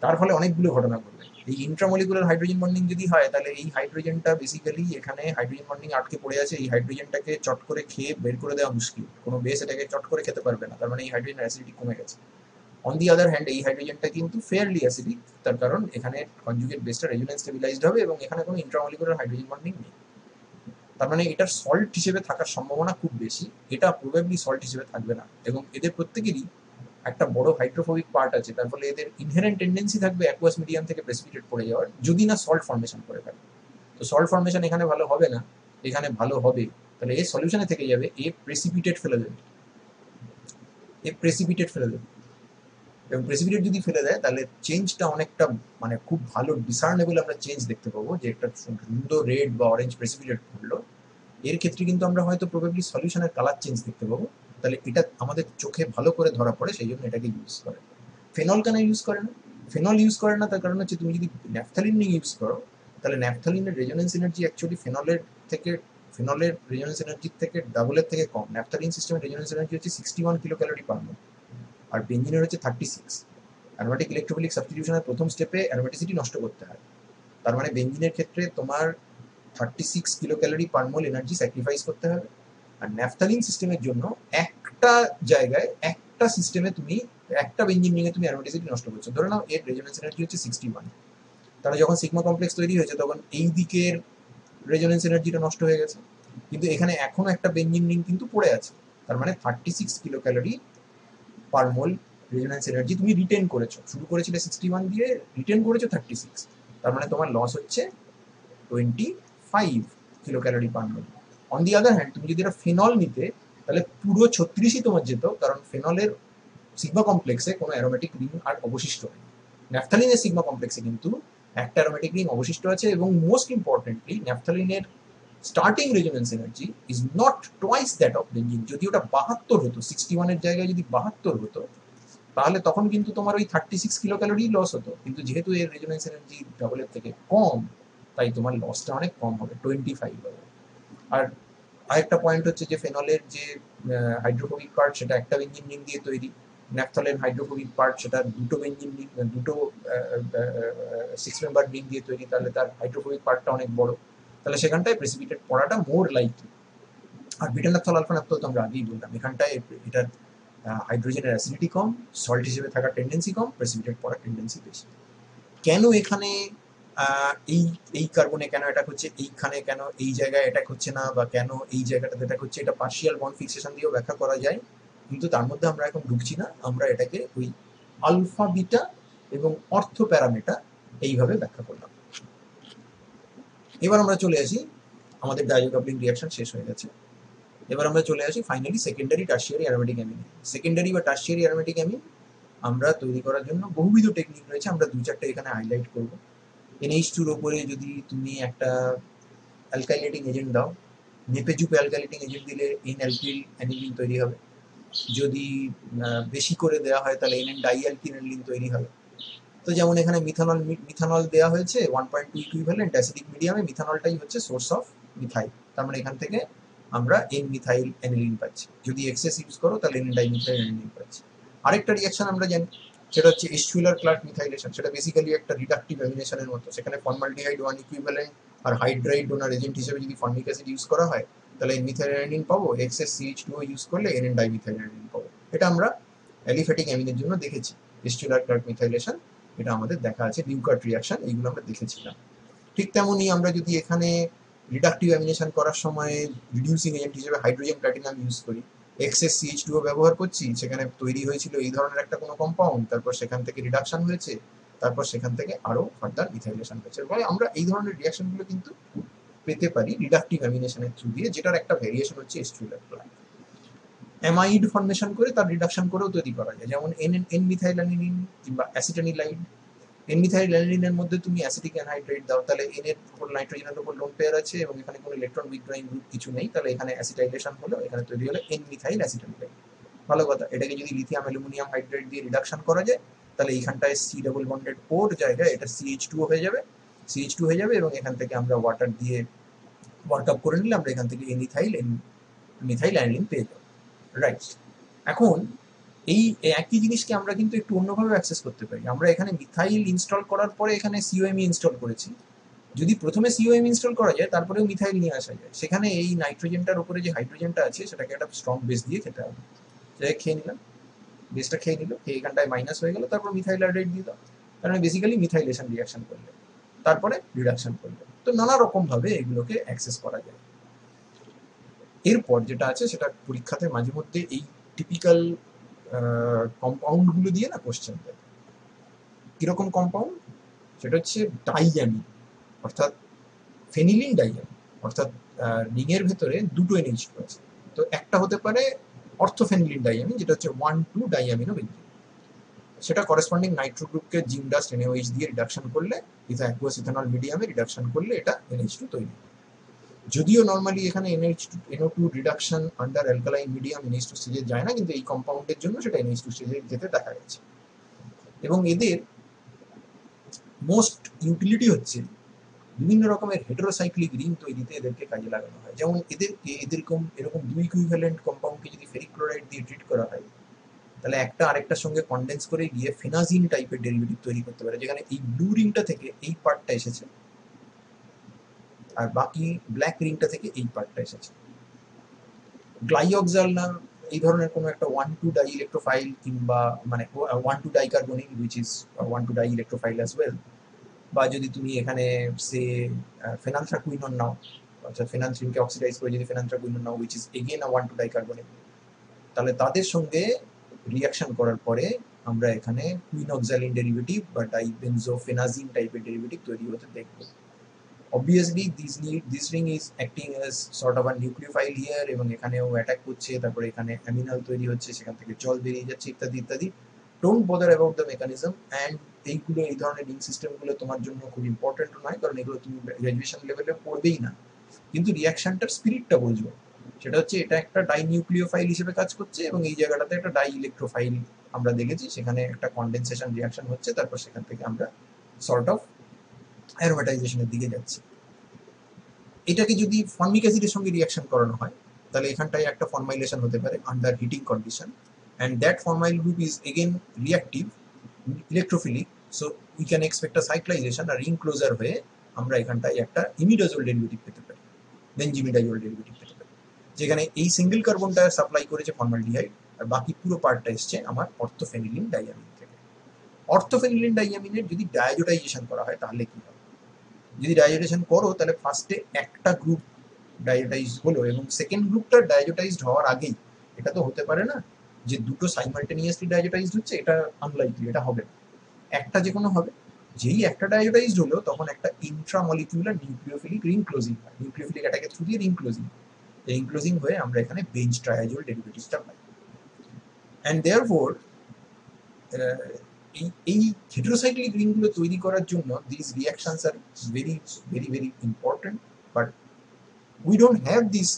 তার ফলে অনেকগুলো ঘটনা ঘটবে। এই ইন্ট্রামলিকুলার হাইড্রোজেন বন্ডিং যদি হয় তাহলে এই হাইড্রোজেনটা বেসিক্যালি এখানে হাইড্রোজেন বন্ডিং আটকে পড়ে আছে, এই হাইড্রোজেনটাকে চট করে খেয়ে বের করে দেওয়া মুশকিল, কোনো বেস এটাকে চট করে খেতে পারবে না, তার মানে এই হাইড্রোজেনের অ্যাসিডিটি কমে গেছে। অন দি আদার হ্যান্ড এই হাইড্রোজেনটা কিন্তু ফেয়ারলি অ্যাসিডিক, তার কারণ এখানে কনজুগেট বেসটা রেজোনেন্স স্টেবিলাইজড হবে এবং এখানে কোনো ইন্ট্রামলিকুলার হাইড্রোজেন বন্ডিং নেই। তার মানে এটার সল্ট হিসেবে থাকার সম্ভাবনা খুব বেশি, এটা প্রবাবলি সল্ট হিসেবে থাকবে না, এবং এদের প্রত্যেকেরই একটা বড় হাইড্রোফোবিক পার্ট আছে, তার ফলে এদের ইনহেরেন্ট টেন্ডেন্সি থাকবে অ্যাকুয়াস মিডিয়াম থেকে প্রেসিপিটেট পড়ে যাওয়ার, যদি না সল্ট ফর্মেশন করে থাকে। তো সল্ট ফর্মেশন এখানে ভালো হবে না, এখানে ভালো হবে, তাহলে এর সলিউশনে থেকে যাবে এ প্রেসিপিটেট ফেলে দেবে, এবং প্রেসিপিটেট যদি ফেলে দেয় তাহলে চেঞ্জটা অনেকটা মানে খুব ভালো ডিসার্নেবল আমরা চেঞ্জ দেখতে পাবো, যে একটা সুন্দর রেড বা অরেঞ্জ প্রেসিপিটেট পড়লো, এর ক্ষেত্রে কিন্তু আমরা হয়তো প্রবাবলি সলিউশনের কালার চেঞ্জ দেখতে পাবো। তাহলে এটা আমাদের চোখে ভালো করে ধরা পড়ে, সেই জন্য এটাকে ইউজ করে। ফেনল কেন ইউজ করে না? ফেনল ইউজ করে না তার কারণ হচ্ছে তুমি যদি ন্যাফথালিন নিয়ে ইউজ করো তাহলে ন্যাফথালিনের রেজোনেন্স এনার্জি অ্যাকচুয়ালি ফেনলের রেজোনেন্স এনার্জির থেকে ডাবলের থেকে কম। ন্যাফথালিন সিস্টেমের রেজোনেন্স এনার্জি হচ্ছে 61 কিলো ক্যালোরি পার মোল, আর বেঞ্জিনের হচ্ছে 36। অ্যারোমেটিক ইলেকট্রোফিলিক সাবস্টিটিউশনের প্রথম স্টেপে অ্যারোমেটিসিটি নষ্ট করতে হয়, তার মানে বেঞ্জিনের ক্ষেত্রে তোমার 36 কিলো ক্যালোরি পার মোল এনার্জি স্যাক্রিফাইস করতে হবে। আর ন্যাফথালিন সিস্টেমের জন্য একটা জায়গায় একটা সিস্টেমে তুমি একটা বেঞ্জিন নিয়ে তুমি অ্যারোমেটিসিটি নষ্ট করছো, ধরে নাও এর রেজোনেন্স এনার্জি হচ্ছে 61, তাহলে যখন সিগমা কমপ্লেক্স তৈরি হয়েছে তখন এই দিকের রেজোনেন্স এনার্জিটা নষ্ট হয়ে গেছে, কিন্তু এখানে এখনো একটা বেঞ্জিন রিং কিন্তু পড়ে আছে, তার মানে 36 কিলো ক্যালোরি পার মোল রেজোনেন্স এনার্জি তুমি রিটেন করেছো, শুরু করেছিলে 61 দিয়ে, রিটেন করেছো 36, তার মানে তোমার লস হচ্ছে 25 kilo calorie per mole. On the other hand তুমি যদি এটা ফেনল নিতে তাহলে পুরো 36ই তোমার যেত, কারণ ফেনলের সিগমা কমপ্লেক্সে কোনো অ্যারোমেটিক রিং আর অবশিষ্ট নেই। ন্যাফথালিনের সিগমা কমপ্লেক্সে কিন্তু একটা অ্যারোমেটিক রিং অবশিষ্ট আছে, এবং মোস্ট ইম্পর্টেন্টলি ন্যাফথালিনের starting resonance energy is not twice that of benzene. যদি ওটা 72 হতো, 61-এর জায়গায় যদি 72 হতো তাহলে তখন কিন্তু তোমার ওই 36 কিলো ক্যালোরি লস হতো, কিন্তু যেহেতু এর রেজোনেন্স এনার্জি ডাবলের থেকে কম তাই তোমার লসটা অনেক কম হবে, 25 হবে। আর আরেকটা পয়েন্ট হচ্ছে যে ফেনলের যে হাইড্রোফোবিক পার্ট সেটা একটা বেঞ্জিন রিং দিয়ে তৈরি, ন্যাফথলের হাইড্রোফোবিক পার্ট সেটা দুটো বেঞ্জিন রিং, দুটো 6 মেম্বার রিং দিয়ে তৈরি, তাহলে তার হাইড্রোফোবিক পার্টটা অনেক বড়, তাহলে সেখানটায় প্রেসিপিটেট পড়াটা মোর লাইকলি। আর বিটা ন্যাফথল আলফা ন্যাফথল তো আমরা আগেই বললাম, এখানটায় এটার হাইড্রোজেনের অ্যাসিডিটি কম, সল্ট হিসেবে থাকার টেন্ডেন্সি কম, প্রেসিপিটেট পড়ার টেন্ডেন্সি বেশি। কেন এখানে এই এই কার্বনে কেন অ্যাটাক হচ্ছে, এইখানে কেন এই জায়গায় অ্যাটাক হচ্ছে না, বা কেন এই জায়গাটাতে অ্যাটাক হচ্ছে, এটা পার্শিয়াল বন্ড ফিক্সেশন দিয়েও ব্যাখ্যা করা যায়, কিন্তু তার মধ্যে আমরা এখন ঢুকছি না, আমরা এটাকে ওই আলফা বিটা এবং অর্থ প্যারামিটার এইভাবে ব্যাখ্যা করলাম। এবার আমরা চলে আসি আমাদের ডাইজো কাপলিং রিয়াকশন শেষ হয়ে গেছে। এবার আমরা চলে আসি finally secondary tertiary aromatic amine. Secondary বা টারশিয়ারি অ্যারোমেটিক অ্যামিন আমরা তৈরি করার জন্য বহুবিধ টেকনিক রয়েছে, আমরা 2-4টে এখানে হাইলাইট করব। NH2 এর উপরে যদি তুমি একটা অ্যালকাইলেটিং এজেন্ট দাও, নেপে চুপে অ্যালকাইলেটিং এজেন্ট দিলে এন অ্যালকিল অ্যানিলিন তৈরি হবে। যদি বেশি করে দেওয়া হয় তাহলে এন ডাই অ্যালকিল অ্যানিলিন তৈরি হবে। তো যেমন এখানে মিথানল দেওয়া হয়েছে 1.2 ইকুইভ্যালেন্ট অ্যাসিডিক মিডিয়ামে, মিথানলটাই হচ্ছে সোর্স অফ মিথাইল। তার মানে এখান থেকে আমরা এন মিথাইল অ্যানিলিন পাচ্ছি। যদি এক্সেস ইউজ করো তাহলে এন ডাইমিথাইল অ্যানিলিন পাচ্ছি। আরেকটা রিঅ্যাকশন আমরা জানি, সেটা হচ্ছে এস্টুইলার-ক্লার্ক মিথাইলেশন। সেটা বেসিক্যালি একটা রিডাকটিভ অ্যামিনেশনের মতো। সেখানে ফর্মালডিহাইড 1 ইকুইভ্যালেন্ট আর হাইড্রাইড ডোনার এজেন্ট হিসেবে যদি ফর্মিক অ্যাসিড ইউজ করা হয় তাহলে এন মিথাইল অ্যানিলিন পাবো, এক্সেস CH2O ইউজ করলে এন ডাইমিথাইল অ্যানিলিন পাবো। এটা আমরা অ্যালিফ্যাটিক অ্যামিনের জন্য দেখেছি। এস্টুইলার-ক্লার্ক মিথাইলেশন এটা আমাদের দেখা আছে, নিউকার্ট রিঅ্যাকশন, এইগুলো আমরা দেখেছিলাম। ঠিক তেমনই আমরা যদি এখানে রিডাকটিভ অ্যামিনেশন করার সময় রিডিউসিং এজেন্ট হিসেবে হাইড্রোজেন প্ল্যাটিনাম ইউজ করি, এক্সেস CH2O ব্যবহার করছি, সেখানে তৈরি হয়েছিল এই ধরনের একটা কোনো কম্পাউন্ড, তারপর সেখান থেকে রিডাকশন হয়েছে, তারপর সেখান থেকে আরো ফার্দার মিথাইলেশন হয়েছে। ফলে আমরা এই ধরনের রিঅ্যাকশনগুলো কিন্তু পেতে পারি রিডাকটিভ অ্যামিনেশনের থ্রু দিয়ে, যেটার একটা ভেরিয়েশন হচ্ছে এস্টুইলার-ক্লার্ক। অ্যামাইড ফর্মেশন করে তার রিডাকশন করেও তৈরি করা যায়, যেমন এন মিথাইল অ্যানিলিন কিংবা অ্যাসিটানিলাইড। এন মিথাইল অ্যানিলিনের মধ্যে তুমি অ্যাসিটিক অ্যানহাইড্রেট দাও, তাহলে এন এর উপর নাইট্রোজেনের উপর লোন পেয়ার আছে এবং এখানে কোনো ইলেকট্রন উইথড্রয়িং গ্রুপ কিছু নেই, তাহলে এখানে অ্যাসিটাইলেশন হলো, এখানে তৈরি হলো এন মিথাইল অ্যাসিটানিলাইড। ভালো কথা। এটাকে যদি লিথিয়াম অ্যালুমিনিয়াম হাইড্রেট দিয়ে রিডাকশন করা যায় তাহলে এইখানটায় সি ডাবল বন্ডেড ওর জায়গায় এটা CH2 হয়ে যাবে, CH2 হয়ে যাবে এবং এখান থেকে আমরা ওয়াটার দিয়ে ওয়ার্ক আপ করে নিলে আমরা এখান থেকে মিথাইল অ্যানিলিন পেয়ে যাবো। রাইট। এখন এই একই জিনিসকে আমরা কিন্তু একটু অন্যভাবে অ্যাক্সেস করতে পারি। আমরা এখানে মিথাইল ইনস্টল করার পরে এখানে COMe ইনস্টল করেছি। যদি প্রথমে COMe ইনস্টল করা যায় তারপরেও মিথাইল নিয়ে আসা যায়, সেখানে এই নাইট্রোজেনটার উপরে যে হাইড্রোজেনটা আছে সেটাকে একটা স্ট্রং বেস দিয়ে খেতে হবে। সেটাকে খেয়ে নিলাম, বেসটা খেয়ে নিল, খেয়ে এখানটায় মাইনাস হয়ে গেল, তারপর মিথাইল হাইড্রেট দিয়ে দাও, কারণ বেসিক্যালি মিথাইলেশন রিয়াকশন করলে, তারপরে রিডাকশন করলে। তো নানা রকম ভাবে এগুলোকে অ্যাক্সেস করা যায়। এরপর যেটা আছে সেটা পরীক্ষাতে মাঝে মধ্যে এই টিপিক্যাল কম্পাউন্ডগুলো দিয়ে না কোশ্চেন দেয়। কিরকম কম্পাউন্ড? সেটা হচ্ছে ডাইঅ্যামিন, অর্থাৎ ফেনিলিন ডাইঅ্যামিন, অর্থাৎ রিংয়ের ভেতরে দুটো NH2 আছে। তো একটা হতে পারে অর্থোফেনিলিন ডাইঅ্যামিন, যেটা হচ্ছে 1,2 ডাইঅ্যামিনো বেঞ্জিন। সেটা করেসপন্ডিং নাইট্রো গ্রুপকে জিঙ্ক ডাস্ট NaOH দিয়ে রিডাকশন করলে, অ্যাকুয়াস ইথানল মিডিয়ামে রিডাকশন করলে এটা NH2 তৈরি। যদিও নর্মালি এখানে NO2 reduction under alkaline medium NH2 স্টেজে যায় না, কিন্তু এই কম্পাউন্ডের জন্য সেটা NH2 স্টেজে যেতে দেখা গেছে। এবং এদের মোস্ট ইউটিলিটি হচ্ছে বিভিন্ন রকমের হেটেরোসাইক্লিক রিং তৈরিতে এদেরকে কাজে লাগানো হয়। যেমন এরকম 2 ইকুইভ্যালেন্ট কম্পাউন্ডকে যদি ফেরিক ক্লোরাইড দিয়ে ট্রিট করা হয় তাহলে একটা আরেকটার সঙ্গে কনডেন্স করে গিয়ে ফেনাজিন টাইপের ডেরিভেটিভ তৈরি করতে পারে, যেখানে এই ব্লু রিংটা থেকে এই পার্টটা এসেছে আর বাকি ব্ল্যাক রিংটা থেকে এই পার্টটা এসেছে। গ্লাইঅক্সাল না এই ধরনের কোনো একটা 1,2 ডাই ইলেকট্রোফাইল কিংবা মানে 1,2 dicarbonyl which is 1,2 di electrophile as well, বা যদি তুমি এখানে সে ফেনালথ্রাকুইনন নাও, অর্থাৎ ফেনালথ্রিনকে অক্সিডাইজ করে যদি ফেনালথ্রাকুইনন নাও হুইচ ইজ এগেন 1,2 ডাইকার্বনিল, তাহলে তাদের সঙ্গে রিঅ্যাকশন করার পরে আমরা এখানে কুইনক্সালিন ডেরিভেটিভ বা ডাইবেনজোফেনাজিন টাইপের ডেরিভেটিভ তৈরি হতে দেখব। Obviously this ring is acting as sort of a nucleophile here এবং এখানেও অ্যাটাক করছে, তারপরে এখানে অ্যামিনাল তৈরি হচ্ছে, সেখান থেকে জল বেরিয়ে যাচ্ছে ইত্যাদি ইত্যাদি। Don't bother about the mechanism and এইগুলো এই ধরনের রিং সিস্টেমগুলো তোমার জন্য খুব ইম্পর্টেন্ট নয়, কারণ এগুলো তুমি গ্র্যাজুয়েশন লেভেলে পড়বেই না। কিন্তু রিয়াকশনটার স্পিরিটটা বুঝবো, সেটা হচ্ছে এটা একটা ডাইনিউক্লিওফাইল হিসেবে কাজ করছে এবং এই জায়গাটাতে একটা ডাই ইলেকট্রোফাইল আমরা দেখেছি, সেখানে একটা কনডেনসেশন রিয়াকশন হচ্ছে, তারপর সেখান থেকে আমরা সর্ট অফ অ্যারোমেটাইজেশনের দিকে যাচ্ছি। এটাকে যদি ফর্মিক অ্যাসিডের সঙ্গে রিয়াকশন করানো হয় তাহলে এখানটায় একটা ফর্মাইলেশন হতে পারে under heating condition, and that formyl group is again reactive electrophilic, so we can expect a cyclization আর রিং ক্লোজার হয়ে আমরা এখানটায় একটা ইমিডাজোল ডেরিভেটিভ পেতে পারি, বেনজিমিডাজোল ডেরিভেটিভ পেতে পারি, যেখানে এই সিঙ্গেল কার্বনটা সাপ্লাই করেছে ফর্মালডিহাইড আর বাকি পুরো পার্টটা এসছে আমার অর্থোফেনিলিন ডাইঅ্যামিন থেকে। অর্থোফেনিলিন ডাইঅ্যামিনের যদি ডায়োডাইজেশন করা হয় তাহলে কি হবে? যদি ডায়োডাইজেশন করো তাহলে ফার্স্টে একটা গ্রুপ ডায়োডাইজ হলো এবং সেকেন্ড গ্রুপটা ডায়োডাইজড হওয়ার আগেই, এটা তো হতে পারে না যে দুটো সাইমালটেনিয়াসলি ডায়োডাইজড হচ্ছে, এটা আনলাইকলি, এটা হবে না, একটা যে কোনো হবে। যেই একটা ডায়োটাইজড হলো তখন একটা ইন্ট্রামলিকুলার নিউক্লিওফিলিক রিং ক্লোজিং হয়, নিউক্লিওফিলিক অ্যাটাকের থ্রু দিয়ে রিং ক্লোজিং, রিং ক্লোজিং হয়ে আমরা এখানে বেঞ্চ ট্রায়াজোল ডেরিভেটিভসটা পাই। অ্যান্ড দেয়ারফোর এই হেটেরোসাইক্লিক রিংগুলো তৈরি করার জন্য this reactions are very very very important, but we don't have this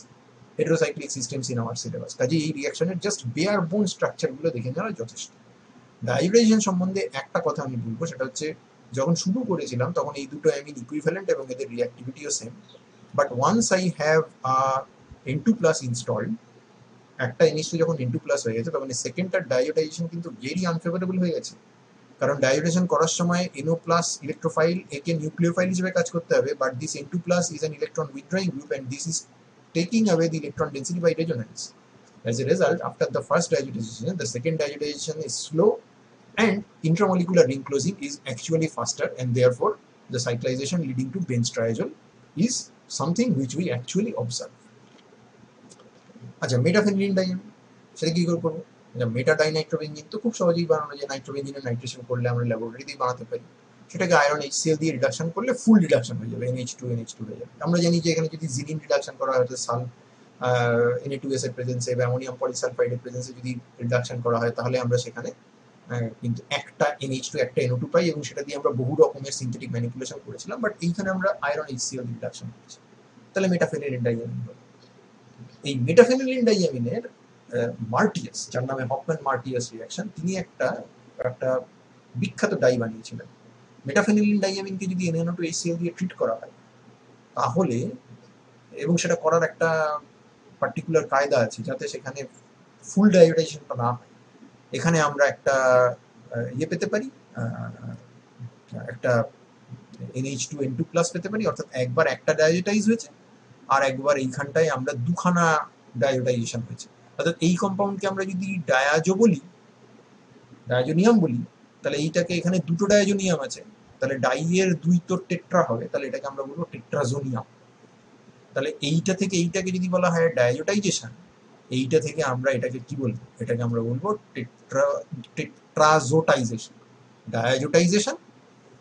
heterocyclic systems in our syllabus. কাজে এই রিয়াকশনের জাস্ট বেয়ার বোন স্ট্রাকচারগুলো দেখে নেওয়া যথেষ্ট। ডাইভাইডেশন সম্বন্ধে একটা কথা আমি বলবো, সেটা হচ্ছে যখন শুরু করেছিলাম তখন এই দুটো অ্যামিন ইকুইভ্যালেন্ট এবং এদের রিঅ্যাক্টিভিটিও same, but once I have N2 plus installed, একটা NH2 যখন N2 প্লাস হয়ে গেছে তখন সেকেন্ডটার ডায়োডাইজেশন কিন্তু ভেরি আনফেভারেবল হয়ে গেছে। কারণ ডায়োডাইজেশন করার সময় NO প্লাস ইলেকট্রোফাইল একে নিউক্লিওফাইল হিসেবে কাজ করতে হবে, but this N2 plus is an electron withdrawing group and this is taking away the electron density by resonance. As a result, after the first diazotization, the second diazotization is slow and intramolecular ring closing is actually faster, and therefore the cyclization leading to bench triazole is something which we actually observe. আচ্ছা, মেটাফেনিলিন ডাইয়ামিন সেটা কি করে করবো? মেটা ডাইনাইট্রোবেনজিন তো খুব সহজেই বানানো যায়, নাইট্রোবেনজিনের নাইট্রেশন করলে আমরা ল্যাবরেটরিতেই বানাতে পারি। সেটাকে আয়রন HCl দিয়ে রিডাকশন করলে ফুল রিডাকশন হয়ে যাবে, NH2 হয়ে যাবে। আমরা জানি যে এখানে যদি জিলিন রিডাকশন করা হয়, সাল Na2S এর প্রেজেন্সে বা অ্যামোনিয়াম পলিসালফাইডের প্রেজেন্সে যদি রিডাকশন করা হয় তাহলে আমরা সেখানে কিন্তু একটা NH2 একটা NO2 পাই, এবং সেটা দিয়ে আমরা বহু রকমের সিনথেটিক ম্যানিপুলেশন করেছিলাম, বাট এইখানে আমরা আয়রন HCl রিডাকশন করছি, তাহলে মেটাফেনিলিন ডাইয়ামিন হলো। এই মেটাফেনিলিন ডাইয়ামিনের মার্টিয়াস, যার নামে হফম্যান মার্টিয়াস রিয়াকশন, তিনি একটা বিখ্যাত ডাই বানিয়েছিলেন। মেটাফেনিলিন ডাইয়ামিনকে যদি NaN2HCl দিয়ে ট্রিট করা হয় তাহলে, এবং সেটা করার একটা পার্টিকুলার কায়দা আছে যাতে সেখানে ফুল ডায়োডাইজেশনটা না হয়, এখানে আমরা একটা ইয়ে পেতে পারি, একটা NH2N2 প্লাস পেতে পারি, অর্থাৎ একবার একটা ডায়োটাইজ হয়েছে আর একবার এইখানটায় আমরা দুখানা ডায়োটাইজেশন হয়েছে। অর্থাৎ এই কম্পাউন্ডকে আমরা যদি ডায়াজো বলি, ডায়াজোনিয়াম বলি, তাহলে এইটাকে এখানে দুটো ডায়াজোনিয়াম আছে, তাহলে ডাইয়ের দুই তো টেট্রা হবে, তাহলে এটাকে আমরা বলবো টেট্রাজোনিয়াম। তাহলে এইটা থেকে এইটাকে যদি বলা হয় ডায়োটাইজেশন, এইটা থেকে আমরা এটাকে কি বলবো? এটাকে আমরা বলবো টেট্রাজোটাইজেশন। ডায়াজোটাইজেশন,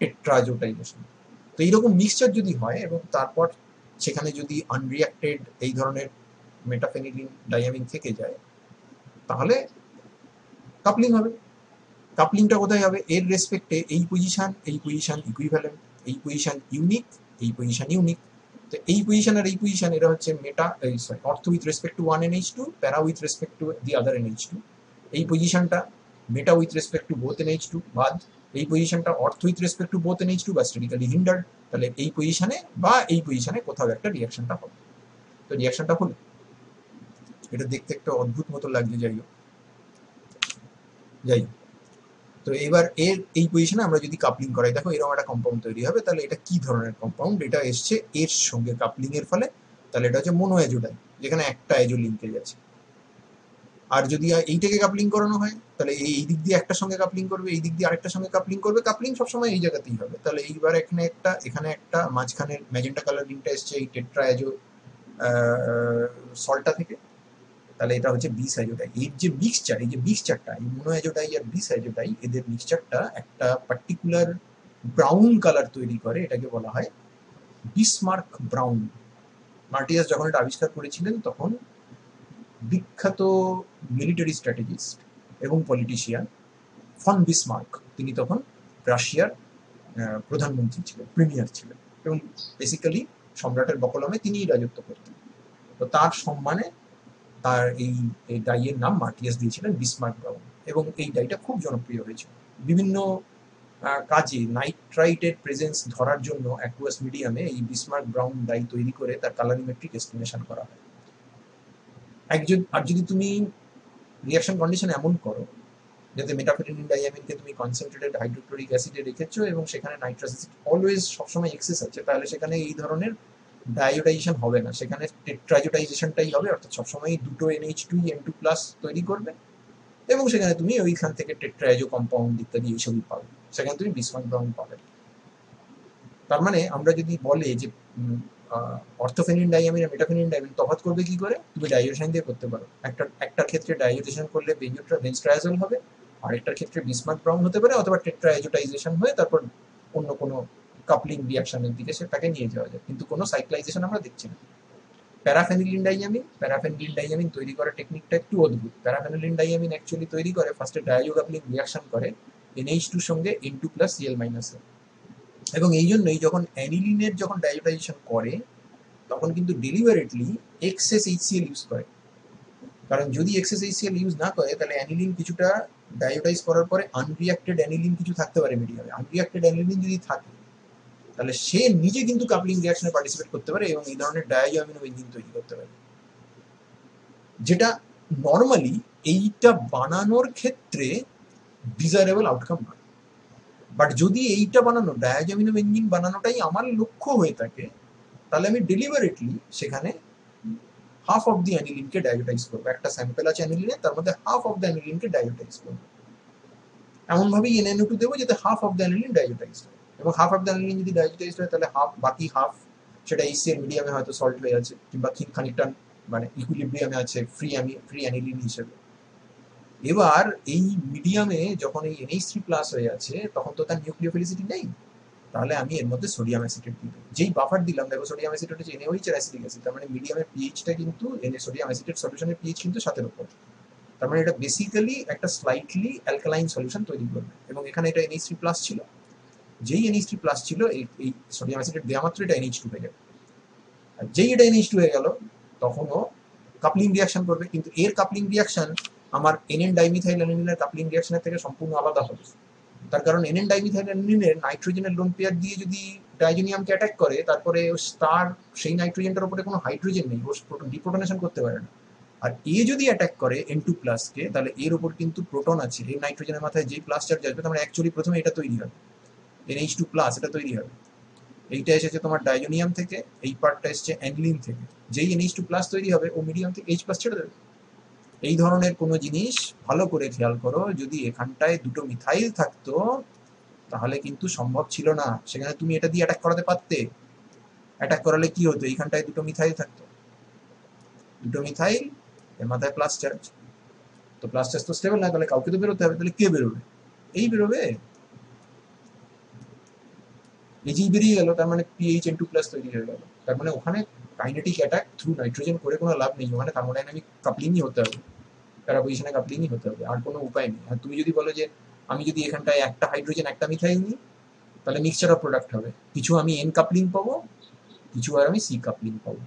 টেট্রাজোটাইজেশন। তো এইরকম মিক্সচার যদি হয় এবং তারপর সেখানে যদি আনরিয়াক্টেড এই ধরনের মেটাফেনিলিন ডাইয়ামিন থেকে যায়, তাহলে কাপলিং হবে। কাপলিংটা কোথায় হবে? এর রেসপেক্টে এই পজিশন ইকুইভ্যালেন্ট, এই পজিশন ইউনিক, এই পজিশন ইউনিক। তো এই পজিশন আর এই পজিশন এরা হচ্ছে meta, sorry, ortho with respect to one NH2, para with respect to the other NH2। এই পজিশনটা meta with respect to both NH2 বাদ, এই পজিশনটা অর্থ with respect to both NH2 বা স্টেরিক্যালি হিন্ডার্ড। তাহলে এই পজিশনে বা এই পজিশনে কোথাও একটা রিয়াকশনটা হবে। তো রিয়াকশনটা হলো, এটা দেখতে একটা অদ্ভুত মতো লাগছে, যাই হোক। তো এবার এর এই পজিশনে আমরা যদি কাপলিং করাই, দেখো এরকম একটা কম্পাউন্ড তৈরি হবে। তাহলে এটা কি ধরনের কম্পাউন্ড? এটা এসছে এর সঙ্গে কাপলিং এর ফলে, তাহলে এটা হচ্ছে মোনোএজোডাই, যেখানে একটা এজো লিঙ্কেজ আছে। আর যদি এইটাকে কাপলিং করানো হয় তাহলে এই দিক দিয়ে একটার সঙ্গে কাপলিং করবে, এই দিক দিয়ে আরেকটার সঙ্গে কাপলিং করবে। কাপলিং সবসময় এই জায়গাতেই হবে। তাহলে এইবার এখানে একটা মাঝখানের ম্যাজেন্টা কালার রিংটা এসছে এই টেট্রাএজো সল্টটা থেকে, তাহলে এটা হচ্ছে বিস অ্যাজোডাই। এর যে মিক্সচার, এই যে মিক্সচারটা, এই মোনোঅ্যাজোডাই আর বিস অ্যাজোডাই, এদের মিক্সচারটা একটা পার্টিকুলার ব্রাউন কালার তৈরি করে, এটাকে বলা হয় বিসমার্ক ব্রাউন। মার্টিয়াস যখন এটা আবিষ্কার করেছিলেন তখন বিখ্যাত মিলিটারি স্ট্র্যাটেজিস্ট এবং পলিটিশিয়ান ফন বিসমার্ক, তিনি তখন রাশিয়ার প্রধানমন্ত্রী ছিলেন, প্রিমিয়ার ছিলেন, এবং বেসিক্যালি সম্রাটের বকলমে তিনিই রাজত্ব করতেন। তো তার সম্মানে তার এই ডাইয়ের নাম মার্টিয়াস দিয়েছিলেন বিসমার্ক ব্রাউন, এবং এই ডাইটা খুব জনপ্রিয় হয়েছিল। বিভিন্ন কাজে নাইট্রাইটের প্রেজেন্স ধরার জন্য অ্যাকুয়াস মিডিয়ামে এই বিসমার্ক ব্রাউন ডাই তৈরি করে তার কালারিমেট্রিক এস্টিমেশন করা হয়। আর যদি তুমি রিয়াকশন কন্ডিশন এমন করো যাতে মেটাফেনিলিন ডাইয়ামিনকে তুমি কনসেন্ট্রেটেড হাইড্রোক্লোরিক অ্যাসিডে রেখেছো এবং সেখানে নাইট্রাস অ্যাসিড অলওয়েজ সবসময় এক্সেস আছে, তাহলে সেখানে এই ধরনের ডায়োটাইজেশন হবে না, সেখানে টেট্রাজোটাইজেশনটাই হবে। অর্থাৎ সবসময় দুটো NH2N2 প্লাস তৈরি করবে এবং সেখানে তুমি ওইখান থেকে টেট্রাজো কম্পাউন্ড ইত্যাদি এইসবই পাবে, সেখানে তুমি বিসমার্ক ব্রাউন পাবে। তার মানে আমরা যদি বলে যে অর্থোফেনিলিন ডাইয়ামিন আর মেটাফেনিলিন ডাইয়ামিন তফাৎ করবে কি করে, তুমি ডাইজেশন দিয়ে করতে পারো। একটার ক্ষেত্রে ডাইজেশন করলে বেঞ্চ ট্রায়াজোল হবে, আরেকটার ক্ষেত্রে বিসমার্ক ব্রাউন হতে পারে, অথবা টেট্রাজোটাইজেশন হয়ে তারপর অন্য কোনো কাপলিং রিয়াকশনের দিকে সেটাকে নিয়ে যাওয়া যায়, কিন্তু কোনো সাইক্লাইজেশন আমরা দেখছি না। প্যারাফেনিলিন ডাইয়ামিন তৈরি করার টেকনিকটা একটু অদ্ভুত। প্যারাফেনিলিন ডাইয়ামিন অ্যাকচুয়ালি তৈরি করে ফার্স্টে ডায়াজো কাপলিং রিয়াকশন করে NH2 সঙ্গে N2 প্লাস Cl মাইনাস, এবং এই জন্যই যখন অ্যানিলিনের যখন ডায়োটাইজেশন করে তখন কিন্তু ডেলিভারেটলি এক্সেস HCl ইউজ করে। কারণ যদি এক্সেস HCl ইউজ না করে তাহলে অ্যানিলিন কিছুটা ডায়োটাইজ করার পরে আনরিয়াক্টেড অ্যানিলিন কিছু থাকতে পারে মিডিয়ামে। আনরিয়াক্টেড অ্যানিলিন যদি থাকে তাহলে সে নিজে কিন্তু কাপলিং রিয়াকশনে পার্টিসিপেট করতে পারে এবং এই ধরনের ডায়াজো অ্যামিনো বেঞ্জিন তৈরি করতে পারে, যেটা নর্মালি এইটা বানানোর ক্ষেত্রে ডিজায়ারেবল আউটকাম নয়। বাট যদি এইটা বানানো ডায়াজো অ্যামিনো বেঞ্জিন বানানোটাই আমার লক্ষ্য হয়ে থাকে তাহলে আমি ডেলিভারেটলি সেখানে হাফ অফ দি অ্যানিলিনকে ডায়োটাইজ করবো। একটা স্যাম্পেল আছে অ্যানিলিনের, তার মধ্যে হাফ অফ দ্য অ্যানিলিনকে ডায়োটাইজ করবো, এমনভাবেই NaNO2 দেবো যাতে হাফ অফ দ্য অ্যানিলিন ডায়োটাইজ হয়, এবং হাফ অফ দ্য অ্যানিলিন যদি ডায়োটাইজ হয় তাহলে বাকি হাফ সেটা HCl মিডিয়ামে হয়তো সল্ট হয়ে আছে কিংবা খানিকটা মানে ইকুইলিব্রিয়ামে আছে ফ্রি অ্যানিলিন হিসেবে। এবার এই মিডিয়ামে যখন এই NH3+ হয়ে আছে তখন তো তার নিউক্লিওফিলিসিটি নেই, তাহলে আমি এর মধ্যে সোডিয়াম অ্যাসিটেট দিই। যেই বাফার দিলাম, দেখো সোডিয়াম অ্যাসিটেট হচ্ছে NaOH এর অ্যাসিটিক অ্যাসিড, তার মানে মিডিয়ামের পিএইচটা কিন্তু সোডিয়াম অ্যাসিটেট সলিউশনের পিএইচ কিন্তু 7-এর উপর, তার মানে এটা বেসিক্যালি একটা স্লাইটলি অ্যালকালাইন সলিউশন তৈরি করবে। এবং এখানে এটা NH3+ ছিল, যেই NH3+ ছিল এই সোডিয়াম অ্যাসিটেট দেওয়া মাত্র এটা NH2 হয়ে যাবে, আর যেই এটা NH2 হয়ে গেল তখনও কাপলিং রিয়াকশন করবে, কিন্তু এর কাপলিং রিয়াকশন আমার NN ডাইমিথাইল অ্যানিলিনের কাপলিং রিয়াকশনের থেকে সম্পূর্ণ আলাদা হবে। তার কারণ NN ডাইমিথাইল অ্যানিলিনের নাইট্রোজেনের লোন পেয়ার দিয়ে যদি ডাইজোনিয়ামকে অ্যাটাক করে তারপরে তার সেই নাইট্রোজেনটার উপরে কোনো হাইড্রোজেন নেই, ও ডিপ্রোটনেশন করতে পারে না। আর এ যদি অ্যাটাক করে N2+ কে তাহলে এর উপর কিন্তু প্রোটন আছে, এই নাইট্রোজেনের মাথায় যেই প্লাস চার্জ আসবে তার অ্যাকচুয়ালি প্রথমে এটা তৈরি হবে, NH2+, এটা তৈরি হবে। এইটা এসেছে তোমার ডাইজোনিয়াম থেকে, এই পার্টটা এসেছে অ্যানিলিন থেকে। যেই NH2+ তৈরি হবে ও মিডিয়াম থেকে H+ ছেড়ে দেবে। এই ধরনের কোনো জিনিস ভালো করে খেয়াল করো, যদি এখানটায় দুটো মিথাইল থাকতো তাহলে কিন্তু সম্ভব ছিল না, সেখানে তুমি এটা দিয়ে অ্যাটাক করাতে পারতে। অ্যাটাক করালে কি হতো, এইখানটায় দুটো মিথাইল থাকতো, দুটো মিথাইল এর মাথায় প্লাস চার্জ, তো প্লাস চার্জ তো স্টেবল না, তাহলে কাউকে তো বেরোতে হবে, তাহলে কে বেরোবে, এই বেরোবে, এই যেই বেরিয়ে গেল তার মানে পিএইচ N2+ তৈরি হয়ে গেল। তার মানে ওখানে কাইনেটিক অ্যাটাক থ্রু নাইট্রোজেন করে কোনো লাভ নেই, ওখানে থার্মোডাইনামিক কাপলিংই হতে হবে, প্যারাপজিশনে কাপলিংই হতে হবে, আর কোনো উপায় নেই। আর তুমি যদি বলো যে আমি যদি এখানটায় একটা হাইড্রোজেন একটা মিথাইল নিই তাহলে মিক্সচার অফ প্রোডাক্ট হবে, কিছু আমি N কাপলিং পাবো, কিছু আর আমি C কাপলিং পাবো।